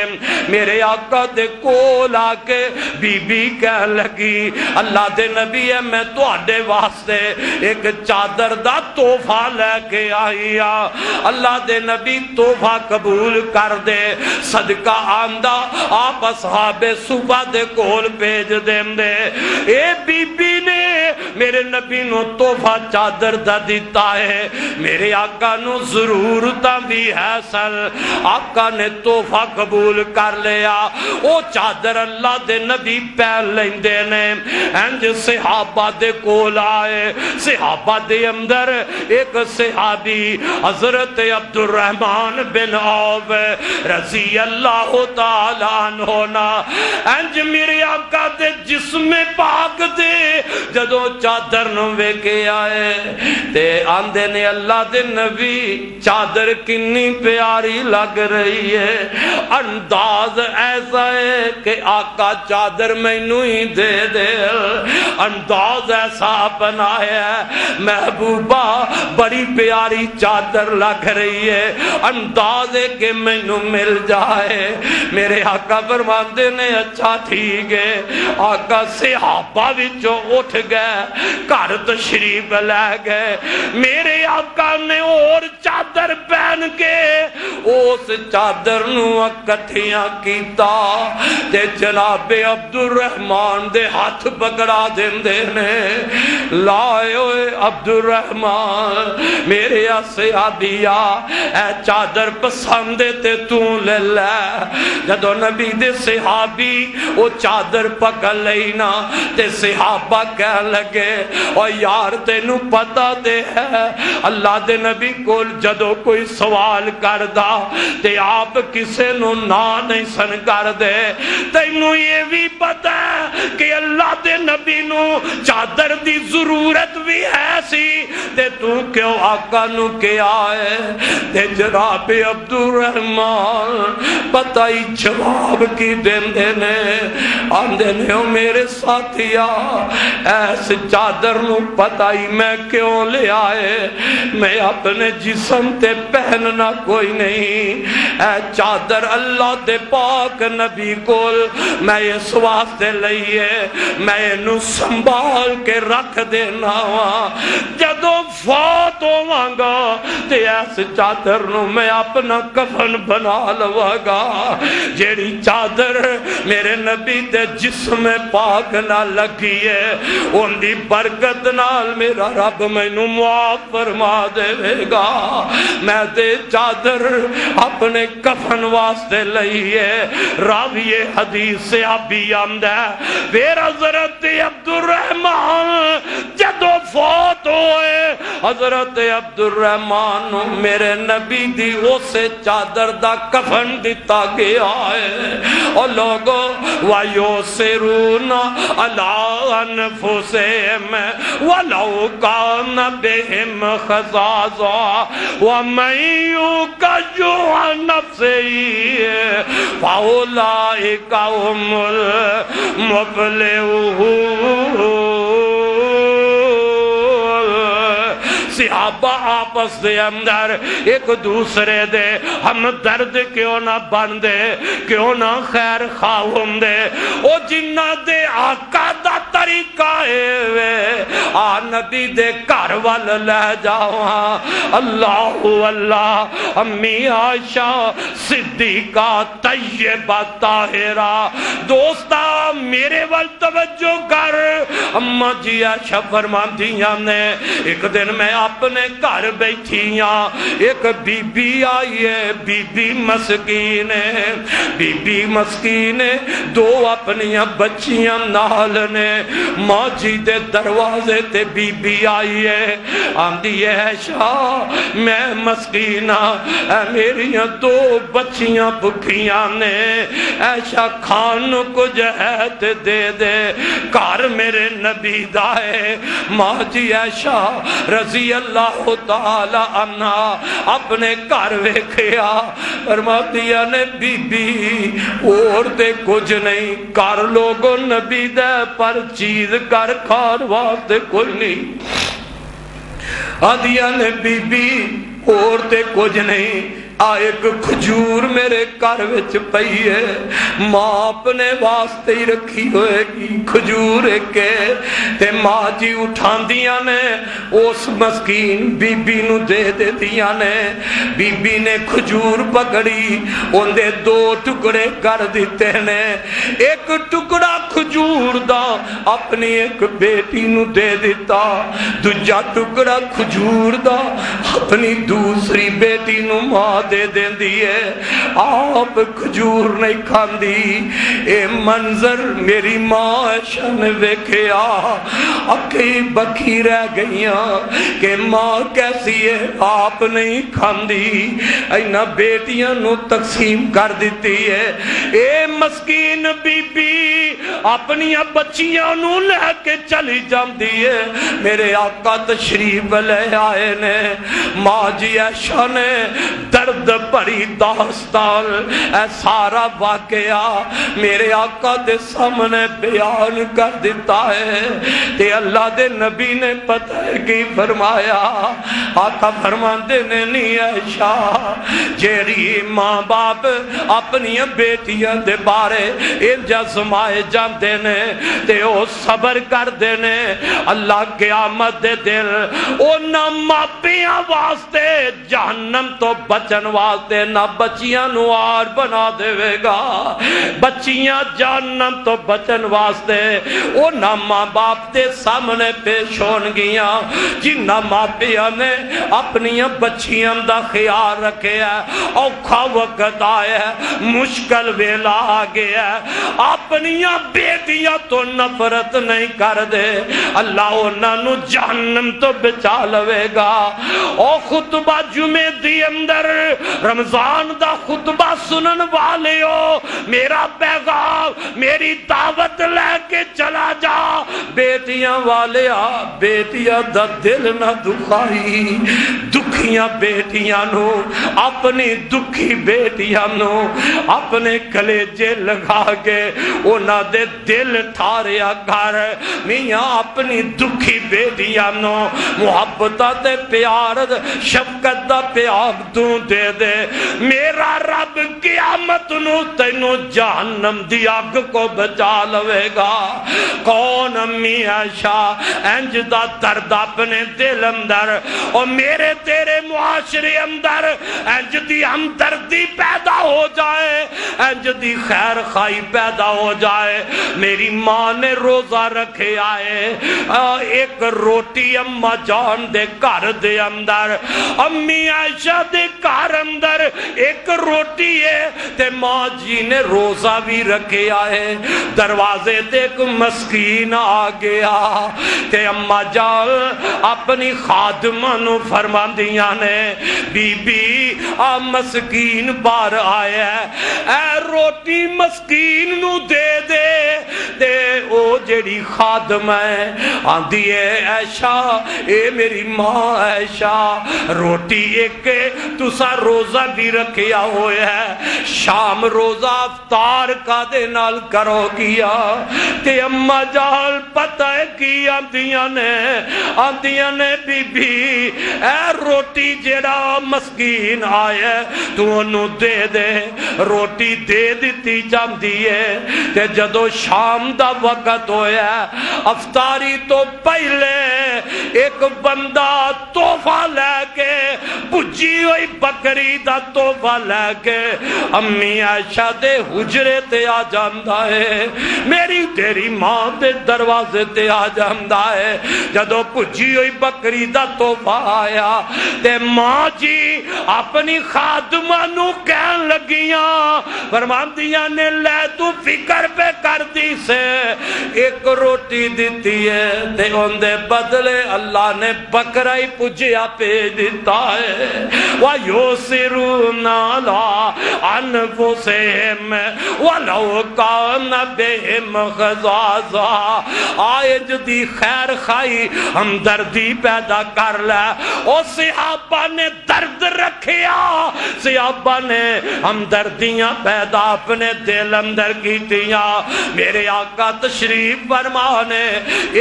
میرے آقا دے کول آ کے بی بی کہہ لگی اللہ دے نبی ہے میں تو آڈے واسطے ایک چادر دا تحفہ لے کے آئی اللہ دے نبی تحفہ قبول کر دے صدقہ آندہ آپ اصحاب صبح دے کول پیج دیں دے اے بی بی نے میرے نبی نو تحفہ چادر دا دیتا ہے میرے آقا نو ضرورتاں بھی ہے سل آقا نے تحفہ قبول کر لیا او چادر اللہ دے نبی پہن لیندے نے انج صحابہ دے کول آئے صحابہ دے اندر ایک صحابی حضرت عبد الرحمن بن عوف رضی اللہ تعالیٰ عنہ انج میرے آقا دے جسم پاک دے جدو چادر نو وے کے آئے تے آندے نے اللہ دے نبی چادر کنی پیاری لگ رہی ہے انداز ایسا ہے کہ آقا چادر میں نو ہی دے دے انداز ایسا بنایا ہے محبوبہ بڑی پیاری چادر لگ رہی ہے انداز ہے کہ میں نو مل جائے میرے آقا فرماندے نے اچھا ٹھیک ہے آقا صحابہ وچوں اٹھ گئے گھر تشریف لے گئے میرے آقا نے اور چادر پہن کے اس چادر نو اکٹھیاں کیتا تے جناب عبد الرحمن دے ہاتھ پکڑا دیندے نے لائے ہوئے عبد الرحمن میرے صحابیہ اے چادر پسند تے تو لے لے جدو نبی دے صحابی وہ چادر پکڑ لینا تے صحابہ کہہ لگے اور یار تینو پتہ دے ہے اللہ دے نبی کو جدو کوئی سوال کر دا تے آپ کسے نو نا نہیں سن کر دے تینو یہ بھی پتہ ہے کہ اللہ دے نبی نو چادر دی ضرورت بھی ہے سی کہندے تو کیوں آقا نو کیا ہے؟ تے جناب عبدالرحمن پتہ ہی جواب کی دیندے نے، آندے نے او میرے ساتھیا ایس چادر نو پتہ ہی میں کیوں لے آئے، میں اپنے جسم تے پہننا کوئی نہیں، اے چادر اللہ دے پاک نبی کول میں اس واسطے لئیے میں انو سنبھال کے رکھ دینا ہوا، جدو فوت ہوانگا تے ایس چادر نو میں اپنا کفن بنا لوا گا، جیڑی چادر میرے نبی دے جسم پاک نہ لگی ہے ان دی برکت نال میرا رب میں نو معاف فرما دے گا، میں دے چادر اپنے کفن واسطے لئیے۔ راوی حدیث سے ابھی آمد ہے پھر حضرت عبدالرحمن جدو فوت ہوئے، حضرت عبدالرحمن میرے نبی دی اسے چادر دا کفن دیتا گیا ہے، اور لوگوں وَيُسِرُونَ عَلَىٰ أَنفُسِهِمْ وَلَوْ كَانَ بِهِمْ خَصَاصَةٌ وَمَن يُوقَ شُحَّ نَفْسِهِ فَأُولَٰئِكَ هُمُ الْمُفْلِحُونَ۔ صحابہ آپس دے اندر ایک دوسرے دے ہم درد کیوں نہ بن دے، کیوں نہ خیر خواہم دے، او جنہ دے آقا دا طریقہ ہے آ نبی دے گھر وال لے جاواں، اللہ اللہ امی عائشہ صدیقہ طیبہ طاہرہ، دوستا میرے وال توجہ کر، اماں جی عائشہ فرماندیاں نے ایک دن میں اپنے گھر بیٹھیاں، ایک بی بی آئی ہے، بی بی مسکین ہے، بی بی مسکین ہے، دو اپنیاں بچیاں نال نے، ماں جی دے دروازے تے بی بی آئی ہے، آندی ہے شاہ میں مسکینہ اے میریاں دو بچیاں بکھیاں نے، اے شاہ کھان کچھ ہے تے دے دے، کار میرے نبی دائے، ماں جی اے شاہ رضی اللہ تعالی عنہ اپنے گھر ویکھیا، فرمایا نے بی بی اور تے کچھ نہیں، کر لوگوں نبی دے پر چیز کر کھان واسطے کوئی نہیں، آدیا نے بی بی اور تے کچھ نہیں، ایک کھجور میرے گھر وچ پئی ہے، ماں اپنے واسطے ہی رکھی ہوئے گی کھجور کے، تے ماں جی اٹھاندیاں نے اس مسکین بی بی نو دے دے دیاں نے، بی بی نے کھجور پکڑی ان دے دو ٹکڑے کر دیتے نے، ایک ٹکڑا کھجور دا اپنی ایک بیٹی نو دے دیتا، دوجا ٹکڑا کھجور دا اپنی دوسری بیٹی نو ماں دے دیں دیئے، آپ کھجور نہیں کھاندی، اے منظر میری ماں عائشہ نے ویکھیا، اکی بکی رہ گئیاں کہ ماں کیسی ہے آپ نہیں کھاندی، اینا بیٹیاں نو تقسیم کر دیتی ہے، اے مسکین بی بی اپنی بچیاں نو لے کے چلی جاندی ہے، میرے آقا تشریف لے آئے نے، ماں جی عائشہ نے درد بڑی داستان اے سارا واقعہ میرے آقا دے سامنے بیان کر دیتا ہے، تے اللہ دے نبی نے پتہ ہے کی فرمایا، آقا فرماندے نے نہیں عائشہ جیڑی ماں باپ اپنی بیٹیاں دے بارے انجا سمائے جاندے نے تے او صبر کر دینے، اللہ قیامت دے دل اونا ماپیاں واسطے جہنم تو بچن واسطے نہ بچیاں نو آر بنا دے گا، بچیاں جہنم تو بچن واسطے او نہ ماں باپ دے سامنے پیش ہون گیاں، جنہ ماں پیاں نے اپنی بچیاں دا خیال رکھے ہے، اوکھا وقت آئے ہے، مشکل ویلا آگے ہے، اپنی بیٹیاں تو نفرت نہیں کر دے، اللہ انہاں نو جہنم تو بچا لوے گا۔ او خطبہ جمعہ دی اندر رمضان دا خطبہ سنن والے ہو، میرا پیغام میری دعوت لے کے چلا جا۔ بیٹیاں والے بیٹیاں دا دل نہ دکھائی، دکھیاں بیٹیاں نو اپنی دکھی بیٹیاں نو اپنے کلیجے لگا کے انہاں دے دل ٹھاریا کر۔ میاں اپنی دکھی بیٹیاں نو محبتہ تے پیار شفقت دا پیار تو دے دے۔ میرا رب قیامت نو تینو جہنم دی آگ کو بچا لوے گا۔ کون امی عائشہ انج دا درد اپنے دل اندر اور میرے تیرے معاشرے اندر انج دی ہمدردی پیدا ہو جائے، انج دی خیر خائی پیدا ہو جائے۔ میری ماں نے روزہ رکھے آئے، ایک روٹی اماں جان دے گھر دے اندر، امی عائشہ دے گھر اندر ایک روٹی ہے تے ماں جی نے روزہ بھی رکھے آئے۔ دروازے تے ایک مسکین آ گیا تے اماں جان اپنی خادمہ نو فرمان دیا نے بی بی آ مسکین بار آیا ہے، اے روٹی مسکین نو دے دے دے۔ او جڑی خادم ہے آندھی ہے عائشہ اے میری ماں عائشہ روٹی ایک تسا روزہ بھی رکھیا ہوئے ہے، شام روزہ افطار کا دے نال کرو گیا تے اماں جال پتہ ہے کی آندیاں نے بی بی اے روٹی جڑا مسکین آئے تو انہوں دے دے۔ روٹی دے دیتی جاندی ہے تے جدو شام دا وقت ہویا افطاری تو پہلے ایک بندہ تحفہ لے کے بجھی ہوئی بکری دا تحفہ لے کے امی عائشہ دے حجرے تے آ جاندہ ہے، میری تیری ماں دے دروازے تے آ جاندہ ہے۔ جدو بجھی ہوئی بکری دا تحفہ آیا تے ماں جی اپنی خادمہ نو کہن لگیاں فرمان دیا نے لے تو فکر پہ کر دی سے ایک روٹی دیتی ہے تے ان دے بدلے اللہ نے بکرہ ہی پجھیا پہ دیتا ہے۔ وَيُسِرُونَ عَلَىٰ أَنفُسِهِمْ وَلَوْ كَانَ بِهِمْ خَصَاصَةٌ۔ آئے جدی خیر خائی ہمدردی پیدا کر لے۔ او صحابہ نے درد رکھیا، صحابہ نے ہمدردیاں پیدا اپنے دل اندر کیتیاں۔ میرے آقا تشریف فرمانے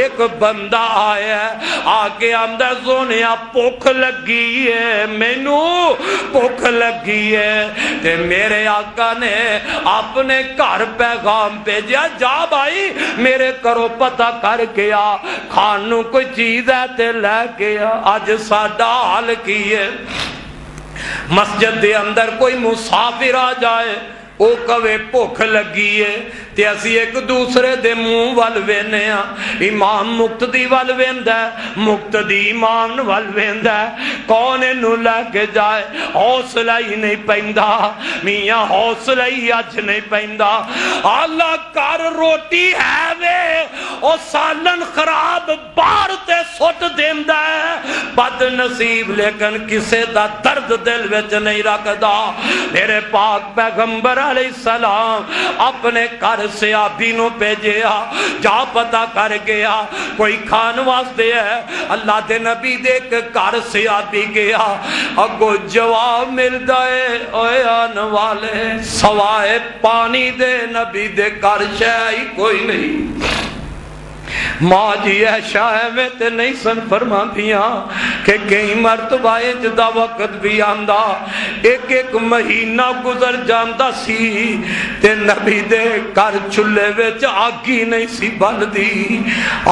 ایک بندہ آیا آگے اندر زونیا بھوک لگی ہے، مینو بھوک لگی ہے تے میرے آقا نے اپنے گھر پیغام بھیجا جا بھائی میرے کرو پتہ کر گیا کھانوں کوئی چیز ہے تے لے گیا۔ آج ساڈا حال کی ہے مسجد دے اندر کوئی مسافر آ جائے او کوے بھوک لگی ہے تے اسی ایک دوسرے دے منہ ول وینے ہاں، امام مقتدی ول ویندا ہے، مقتدی امام ول ویندا ہے، کون انہوں لے کے جائے؟ حوصلہ ہی نہیں پیندا میاں، حوصلہ ہی اج نہیں پیندا۔ اللہ کر روٹی ہے وے او سالن خراب باہر تے سٹ دیندا ہے، بد نصیب لیکن کسے دا درد دل وچ نہیں رکھدا۔ میرے پاک پیغمبر علیہ السلام اپنے گھر سے آبی نو بھیجیا، جا پتہ کر گیا کوئی کھان واسطے ہے، اللہ دے نبی دے گھر سے آبی گیا، اگو جواب مل جائے اوے آن والے سوائے پانی دے نبی دے گھر شے کوئی نہیں۔ ماں جی عائشہ ہے میں تے نہیں سن فرما دیا کہ کئی مرتبہ جدا وقت بھی آندا ایک ایک مہینہ گزر جاندہ سی تے نبی دے کر چلے وچ آگی نہیں سی بل دی،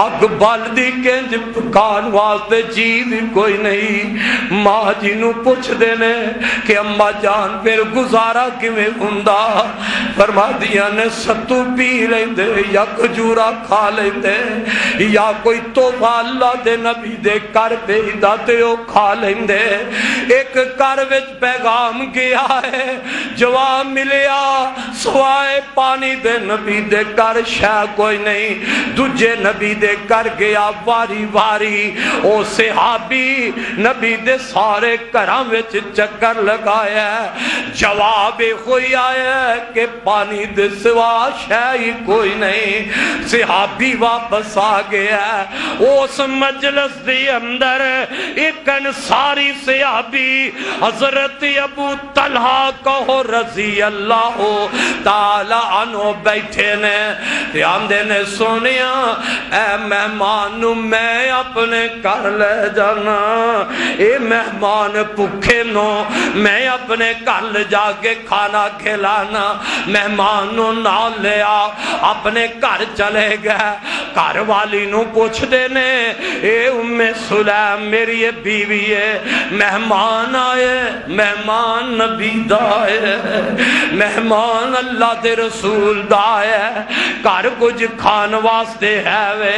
آگ بل دی کنج پکان واسطے چیز کوئی نہیں۔ ماں جی نو پوچھ دینے کہ اماں جان پھر گزارا کیویں ہوندا؟ فرما دیا نے ستو پی لیندے یا کھجورا کھا لیندے یا کوئی تحفہ اللہ دے نبی دے کر بھیجدا تے او کھا لیندے ایک گھر وچ پیغام گیا ہے جواب ملیا سوائے پانی دے نبی دے گھر شے کوئی نہیں دوجے نبی دے گھر گیا واری واری او صحابی نبی دے سارے گھراں وچ چکر لگایا جواب ہوئی آیا کہ پانی دے سوا شے ہی کوئی نہیں صحابی واپس آ گیا اس مجلس دے اندر ایک انصاری صحابی حضرت ابو طلحہ کہو رضی اللہ تعالی عنہ بیٹھے نے آمدے نے سونیا اے مہمان میں اپنے گھر لے جانا اے مہمان بھوکے نو میں اپنے گھر لے جا کے کھانا کھلانا مہمان نہ لیا اپنے گھر چلے گئے گھر والی نو پوچھ دینے اے ام سلیم میری یہ بیوی ہے مہمان آئے مہمان نبی دائے مہمان اللہ دے رسول دائے گھر کچھ کھان واسطے ہے وے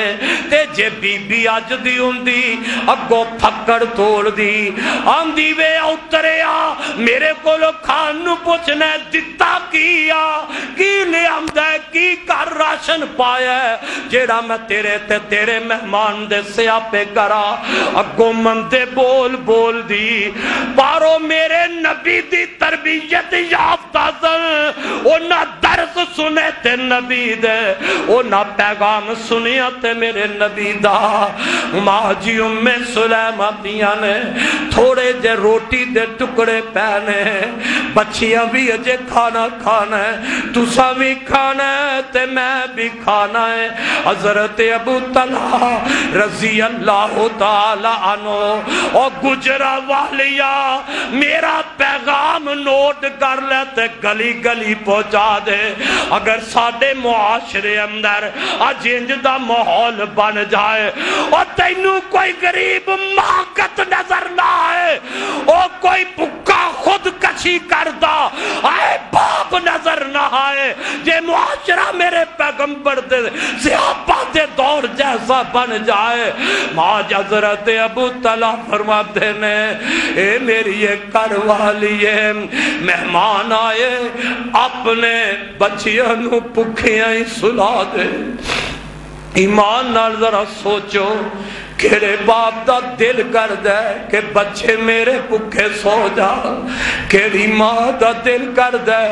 تے جے بی بی آج دی ہوندی اگو پھکڑ توڑ دی آندی وے اتریا میرے کو لو کھان نو پوچھنے دتا کیا کی لے آمدہ کی کر راشن پایا جیڑا میں تیرے تے تیرے مہمان دے سیا پہ کرا اگو مندے بول بول دی پارو میرے نبی دی تربیت یافتہ دل او نہ درس سنے تے نبی دے او نہ پیغام سنیا تے میرے نبی دا ماں جی ام سلیم دیا نے تھوڑے جے روٹی دے ٹکڑے پہنے بچیاں بھی اجے کھانا کھانا ہے تُسا بھی کھانا ہے تے میں بھی کھانا ہے حضرت ابو طلحہ رضی اللہ تعالی عنہ اور گجرہ والیا میرا پیغام نوٹ کر لیتے گلی گلی پہنچا دے اگر ساڑھے معاشرے اندر اجنج دا محول بن جائے اور تینوں کوئی غریب ماقت نظر نہ آئے اور کوئی بھکا خود کشی کردہ آئے باپ نظر نہ آئے یہ معاشرہ میرے پیغمبر دے صحابہ دے دور جیسا بن جائے ماں حضرت ابو طلحہ فرماتے نے اے میری یہ گھر والی ہے مہمان آئے اپنے بچیاں نو پکھیاں ہی سلا دے ایمان نال ذرا سوچو کیڑے باپ دا دل کر دے کہ بچے میرے پکھے سو جا کیڑی ماں دا دل کر دے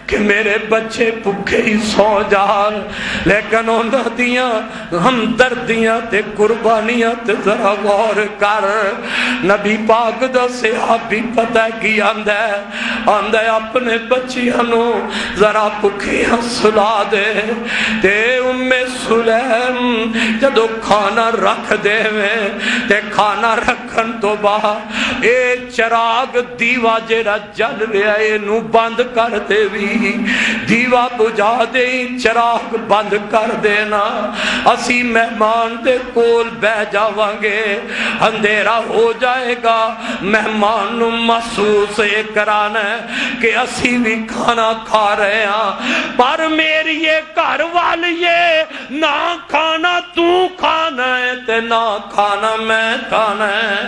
کہ میرے بچے پکھے ہی سو جا لیکن انہاں دیاں ہمدردیاں تے قربانیاں تے ذرا غور کر نبی پاک دا صحابی پتہ کی آندے اپنے بچیاں نو ذرا پکھیاں سلا دے تے ام سلیم جدو کھانا رکھ دے تے کھانا رکھن تو باہر اے چراغ دیوا جیڑا جل رہا ہے نو بند کر دے بھی دیوا بجا دے چراغ بند کر دینا اسی مہمان دے کول بہ جاوانگے اندھیرا ہو جائے گا مہمان نو محسوس کرانا ہے کہ اسی بھی کھانا کھا رہے ہیں پر میری یہ گھر والی نہ کھانا تو کھانا ہے تے نہ کھانا میں کھانا ہے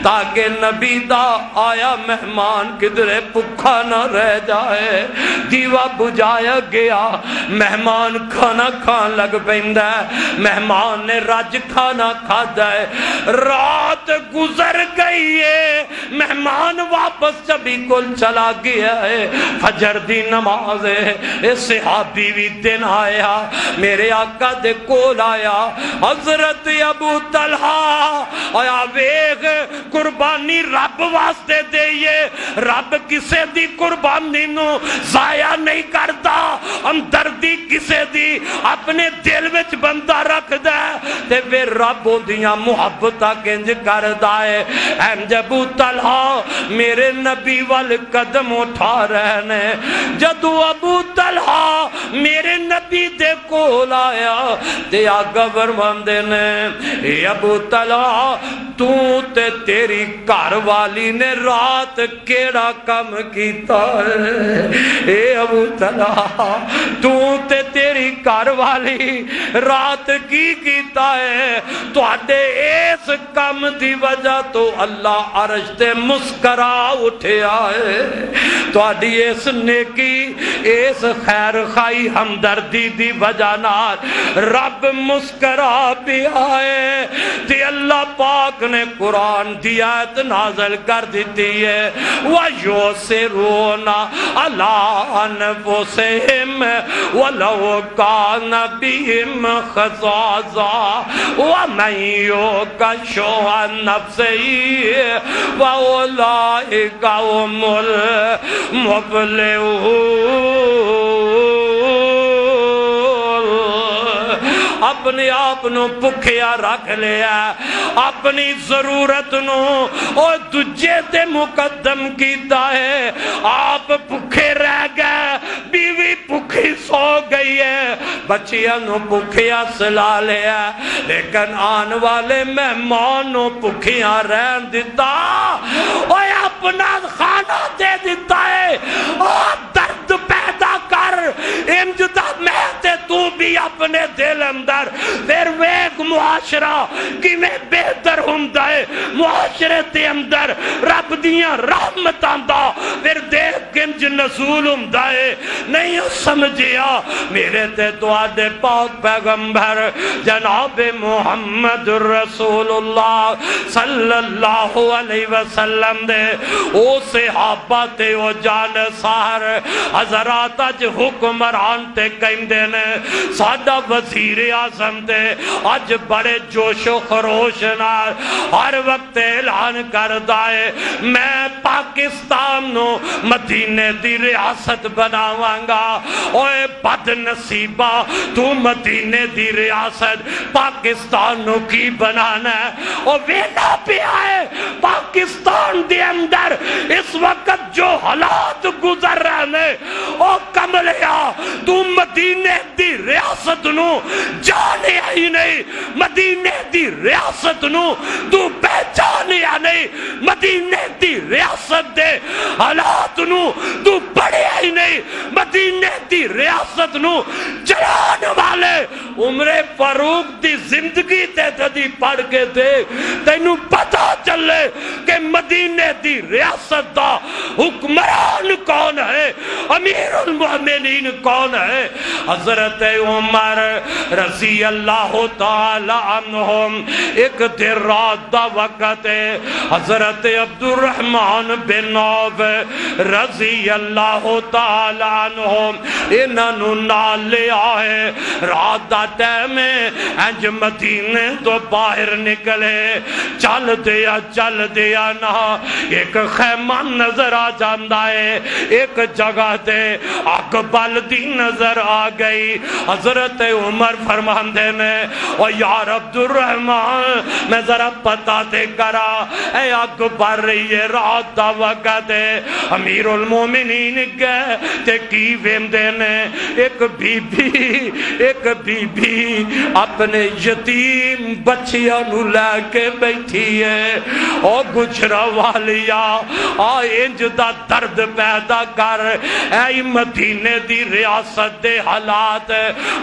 تاکہ نبی دا آیا مہمان کدھرے پکھا نہ رہ جائے دیوا بجایا گیا مہمان کھانا کھان لگ پیندا ہے مہمان نے رج کھانا کھا جائے رات گزر گئی ہے مہمان واپس چبی کل چلا گیا ہے فجر دی نماز ہے اس صحابی بھی دن آیا میرے آقا دے کول آیا حضرت ابو طلحہ آیا ویغ قربانی رب واسطے دئیے رب کسے دی قربانی نو ضائع نہیں کرتا ہمدردی کسے دی اپنے دل وچ بندہ رکھ دے تے پھر رب دیاں محبتہ کنج کر دائے ایم ابو طلحہ میرے نبی وال قدم اٹھا رہنے جدو ابو طلحہ میرے نبی نبی دے کول آیا تے آگا فرماندے نے اے ابو طلحہ تو تے تیری گھر والی نے رات کیڑا کم کیتا ہے اے ابو طلحہ تو تے تیری گھر والی رات کی کیتا ہے تو آڈے اس کم دی وجہ تو اللہ عرش تے مسکرا اٹھے آئے تو آڈی اس نیکی اس خیر خائی ہمدردی دی وجہ نال رب مسکرا بھی آئے تے اللہ پاک نے قرآن دی آیت نازل کر دیتی ہے وَيُسِرُونَ عَلَىٰ أَنفُسِهِمْ وَلَوْ كَانَ بِهِمْ خَصَاصَةٌ وَمَن يُوقَ شُحَّ نَفْسِهِ فَأُولَٰئِكَ هُمُ اپنے آپ نو پکھیا رکھ لیا اپنی ضرورت نو اور دجے تے مقدم کیتا ہے آپ پکھے رہ گئے بیوی پکھی سو گئی ہے بچیاں نو پکھیا سلا لیا لیکن آن والے مہمان نو پکھیاں رہن دیتا اور اپنا کھانا دے دیتا ہے اور درد پیدا کر امجدہ مہتے تو بھی اپنے دل اندر پھر ویک معاشرہ کی میں بہتر ہندہ ہے معاشرے تے اندر رب دیاں رحمتاں دا پھر دیکھ کنج نزول ہندہ ہے نہیں سمجھیا میرے تے دعا دے پاک پیغمبر جناب محمد رسول اللہ صلی اللہ علیہ وسلم دے او صحابہ تے او جان سار حضرات اج حکمران تے کہیں دینے سادہ وزیر اعظم تے اج بڑے جوش و خروش نال ہر وقت اعلان کر دائے میں پاکستان نو مدینے دی ریاست بناوانگا اوے بد نصیبہ تو مدینے دی ریاست پاکستان نو کی بنانا ہے اور وینا بھی آئے پاکستان دی اندر اس وقت جو حالات گزر رہنے او کملیا تو مدینے دی ریاست نو جانے ہی نہیں مدینے دی ریاست نو تو پہچانے ہی نہیں مدینے دی ریاست دے حالات نو تو پڑھے ہی نہیں مدینے دی ریاست نو چلان والے عمر فاروق دی زندگی تے تدی پڑھ کے دے تینوں پتا چلے کہ مدینے دی ریاست دا حکمران کون ہے امیر المؤمنین کون ہے حضرت عمر رضی اللہ تعالی عنہم ایک دیر رات دا وقت ہے حضرت عبد الرحمن بن عوف رضی اللہ تعالی عنہم انہوں نال لے آئے رات دا ٹائم انج مدینے تو باہر نکلے چل دیا نا ایک خیمہ نظر آ جاندہ ہے ایک جگہ دے اقبال دی نظر آ گئی حضرت عمر فرماندے نے اور یار عبد الرحمن میں ذرا پتا دے کرا اے اقبال رہی ہے رات دا وقت ہے امیر المومنین گئے تے کی ویندے نے ایک بی بی اپنے یتیم بچیاں نو لے کے بیٹھی ہے اور گجرہ والیا انج دا درد پیدا کر اے مدینے دی ریاست دے حالات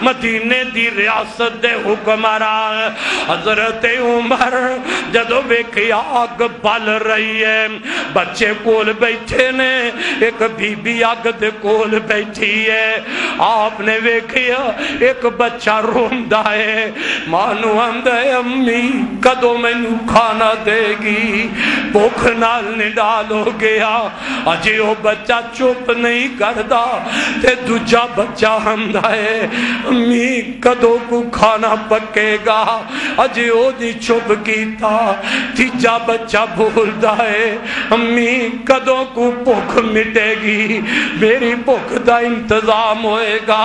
مدینے دی ریاست دے حکمران حضرت عمر جدو بیکھی آگ بل رہی ہے بچے کول بیٹھے نے ایک بی بی آگ دے کول بیٹھی ہے آپ نے بیکھیا ایک بچہ روندہ ہے مانو اندہ امی کدو میں نو کھانا دے گی بھوک نال نڈال ہو گیا اجے وہ بچہ چپ نہیں کردا تے دوجا بچہ ہمدا ہے امی کدو کو کھانا پکے گا اجے وہ دی چپ کیتا تیجا بچہ بھولدا ہے امی کدو کو بھوک مٹے گی میری بھوک دا انتظام ہوئے گا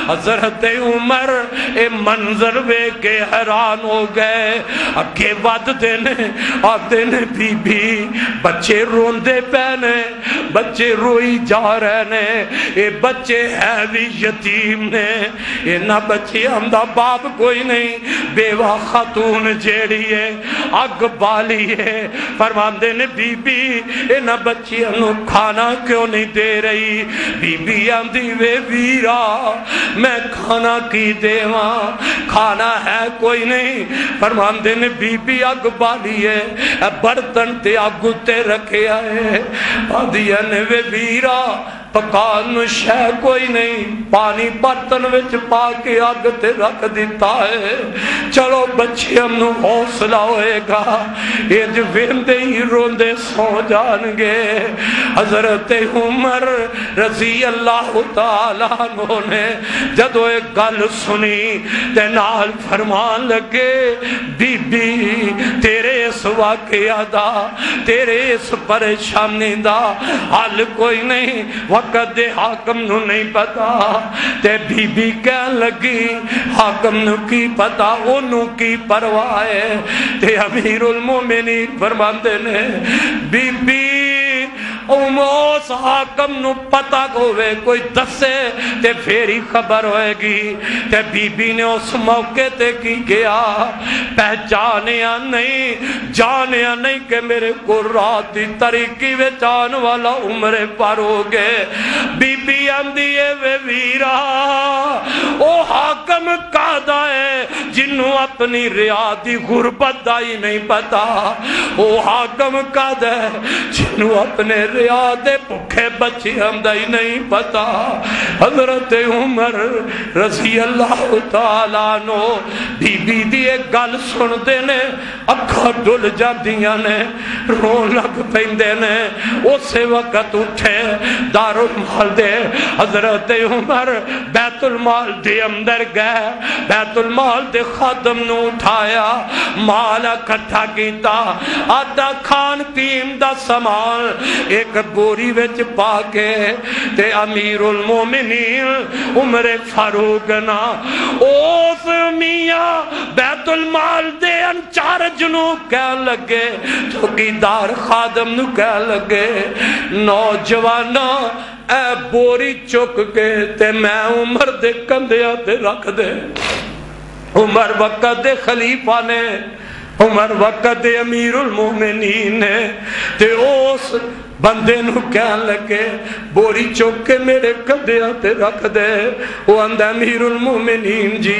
حضرت عمر اے منظر وے کے حیران ہو گئے اگے ود دینے آدھے نے بی بی بچے روندے پینے بچے روئی جا رہے نے اے بچے ہے بھی یتیم نے اینا بچے ہمدا باپ کوئی نہیں بیوہ خاتون جیڑی ہے اگ بالی ہے فرماندے نے بی بی اینا بچے انو کھانا کیوں نہیں دے رہی بی بی آندی وے ویرا میں کھانا کی دیواں کھانا ہے کوئی نہیں فرماندے نے بی بی اگ بالی ہے برتن تے اگ تے رکھے آئے آدھیا نے وے ویرا پکان شے کوئی نہیں پانی برتن وچ پا کے آگ تے رکھ دیتا ہے چلو بچے ہم نو حوصلہ ہوئے گا یہ جو ویندے ہی روندے سو جان گے حضرت عمر رضی اللہ تعالیٰ عنہ نے جدو ایک گل سنی تے نال فرمان لگے بی بی تیرے اس واقعہ دا تیرے اس پریشانی دا حل کوئی نہیں وقت دے حاکم نو نہیں پتا تے بی بی کہن لگی حاکم نو کی پتا انو کی پرواہ ہے تے امیر المومنین فرماندے نے بی بی اس حاکم نو پتا ہوئے کوئی دسے تے پھیری خبر ہوئے گی تے بی بی نے اس موقع تے کی گیا پہچانیا نہیں جانیا نہیں کہ میرے کو رات دی طریقی وے جان والا عمر پر ہو گئے بی بی اندیے وے ویرا او حاکم قادہ ہے جنہوں اپنی ریادی غربت دائی نہیں پتا او حاکم قادہ ہے جنہوں اپنے ریادے پکھے بچے ہم دائی نہیں پتا حضرت عمر رضی اللہ تعالیٰ عنہ بی بی دی ایک گل سن دے نے اکھا ڈل جا دیا نے رون لگ پیندے نے اسے وقت اٹھے دارالمال دے حضرت عمر بیت المال دے اندر گئے بیت المال دے خادم نو اٹھایا مال اکٹھا کیتا آدھا کھان پین دا سامان ایک بوری وچ پا کے تے امیر المومنین عمر فاروق نا اس میاں بیت المال دے انچارج نو کہن لگے چوکیدار خادم نو کہن لگے نوجوانا اے بوری چک کے تے میں عمر دے کندھیاں تے رکھ دے عمر وقت دے خلیفہ نے عمر وقت دے امیر المومنین نے تے اس بندے نو کہن لگے بوری چوک کے میرے کندھیاں تے رکھ دے وہ اندہ امیر المومنین جی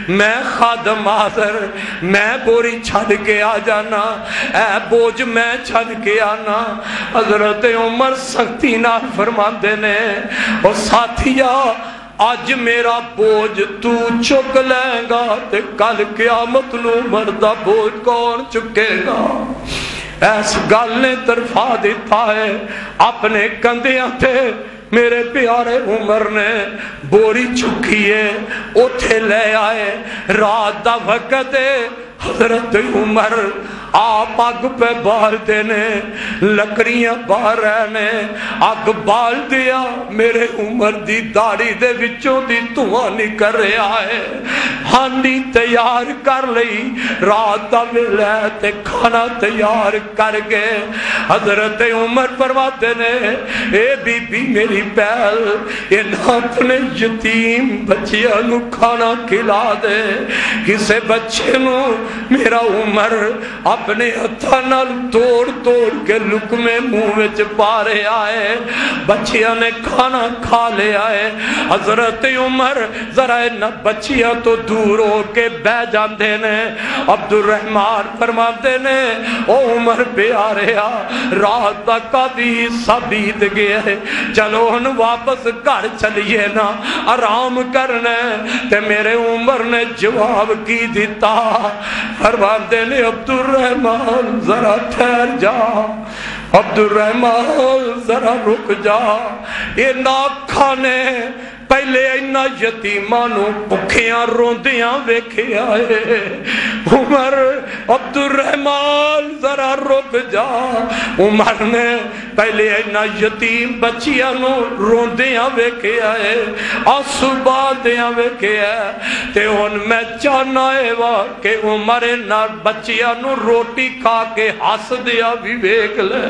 میں خادم حاضر میں بوری چھڑ کے آ جانا اے بوجھ میں چھڑ کے آنا حضرت عمر سختی نہ فرماندے نے اور ساتھیا آج میرا بوجھ تو چک لیں گا تے کل قیامت نو مردہ بوجھ کون چکے گا ایس گل نے طرفا دیتا ہے اپنے کندھیاں تھے میرے پیارے عمر نے بوری چکی ہے اتھے لے آئے رات دا وقت ہے حضرت عمر آپ آگ پہ بال دینے لکڑیاں بار رہنے آگ بال دیا میرے عمر دی داڑی دے وچوں دی دھواں نکل رہا ہے ہانڈی تیار کر لئی رات دا ویلے تے کھانا تیار کر گئے حضرت عمر فرماتے نے اے بی بی میری پہل انہاں اپنے یتیم بچیاں نو کھانا کھلا دے کسے بچے نو میرا عمر اپنے ہتھاں نال توڑ توڑ کے لقمے منہ وچ پا رہے آئے بچیاں نے کھانا کھا لے آئے حضرت عمر ذرا نہ بچیاں تو دور ہو کے بہ جاندے نے عبد الرحمن فرماتے نے او عمر پہ آ رہا رات تک بھی حصہ بیت گیا ہے چلو ہن واپس گھر چلیے نا آرام کرنے تے میرے عمر نے جواب کی دیتا فرماتے نے عبد الرحمن ذرا ٹھہر جا عبد الرحمن ذرا رک جا یہ ناک کھانے پہلے اینا یتیماں نو بھکھیاں روندیاں ویکھیا ہے۔ عمر عبد الرحمان ذرا رک جا، عمر نے پہلے اینا یتیم بچیاں نو روندیاں ویکھیا ہے، آنسو بہادیاں ویکھیا ہے، تے ہن میں چاہنا ہے وا کہ عمر نہ بچیاں نو روٹی کھا کے ہس دیا بھی ویکھ لے،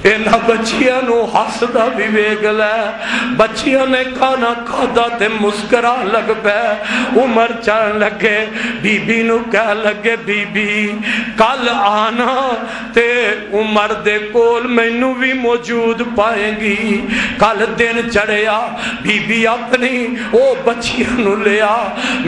اینا بچیاں نو ہسدا بھی ویکھ لے۔ بچیاں نے کھانا کھادا تے مسکرا لگ پے۔ عمر چاہن لگے، بی بی نو کہہ لگے، بی بی کل آنا تے عمر دے کول مینوں بھی موجود پائیں گی۔ کل دن چڑھیا، بی بی اپنی او بچیاں نو لیا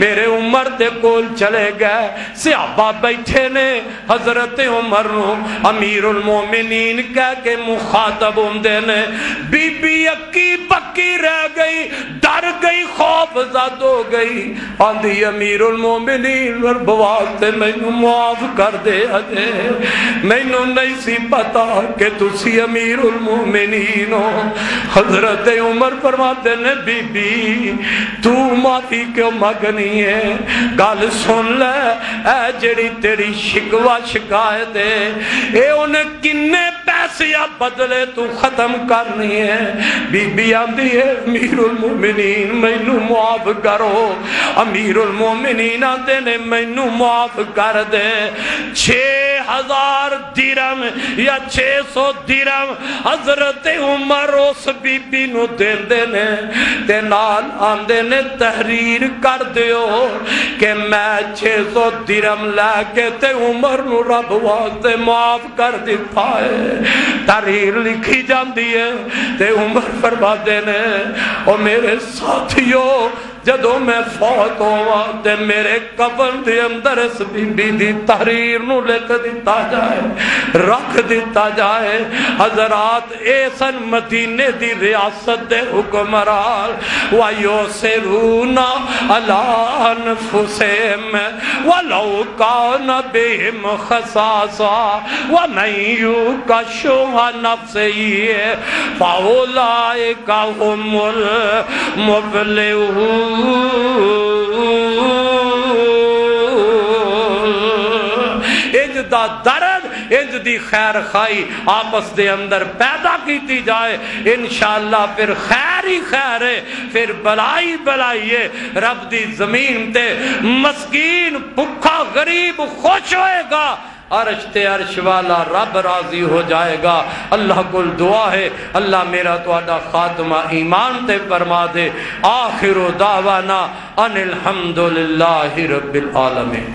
میرے عمر دے کول چلے گئے۔ صحابہ بیٹھے نے، حضرت عمر نو امیر المومنین کہہ کے مخاطب ہوندے نے، بی بی اکی پکی رہ گئی، ڈر گئی، خوف زد ہو گئی، آندھی امیر المومنین بواسطے مینوں معاف کر دے اجے، مینوں نہیں سی پتا کہ تسی امیر المومنین ہو۔ حضرت عمر فرماتے نے، بی بی تو معافی کیوں مانگنی ہے؟ گل سن لے، اے جڑی تیری شکوہ شکایت ہے، اے انہیں کنے پیسے یا بدلے تو ختم کرنی ہے؟ بی بی آندھی ہے، امیر المومنین مینوں معاف کرو۔ امیر المومنین آندھے نے مینوں معاف کر دے۔ 6000 درہم یا 600 درہم حضرت عمر اس بی بی نو دین دے نے، تے نال آندھے نے تحریر کر دیو کہ میں 600 درہم لے کے تے عمر نو رب واسطے معاف کر دیتا ہے۔ تحریر لکھی جاندی ہے تے عمر فرماتے نے، او میرے ساتھیوں جدوں میں فوت ہوا تے میرے کفن دے اندر اس بی بی دی تحریر نو لکھ دیتا جائے، رکھ دیتا جائے۔ حضرات ایسن مدینے دی ریاست دے حکمران وَيُسِرُونَ عَلَىٰ أَنفُسِهِمْ وَلَوْ كَانَ بِهِمْ خَصَاصَةٌ وَمَن يُوقَ شُحَّ نَفْسِهِ فَأُولَٰئِكَ هُمُ الْمُفْلِحُونَ۔ انج دا درد، انج دی خیر خائی آپس دے اندر پیدا کیتی جائے، انشاءاللہ پھر خیر ہی خیر ہے، پھر بلائی بلائی ہے۔ رب دی زمین تے مسکین بھکھا غریب خوش ہوئے گا، عرش تے عرش والا رب راضی ہو جائے گا۔ اللہ کو دعا ہے اللہ میرا تواڈا خاتمہ ایمان تے فرما دے۔ آخر دعوانا ان الحمدللہ رب العالمین۔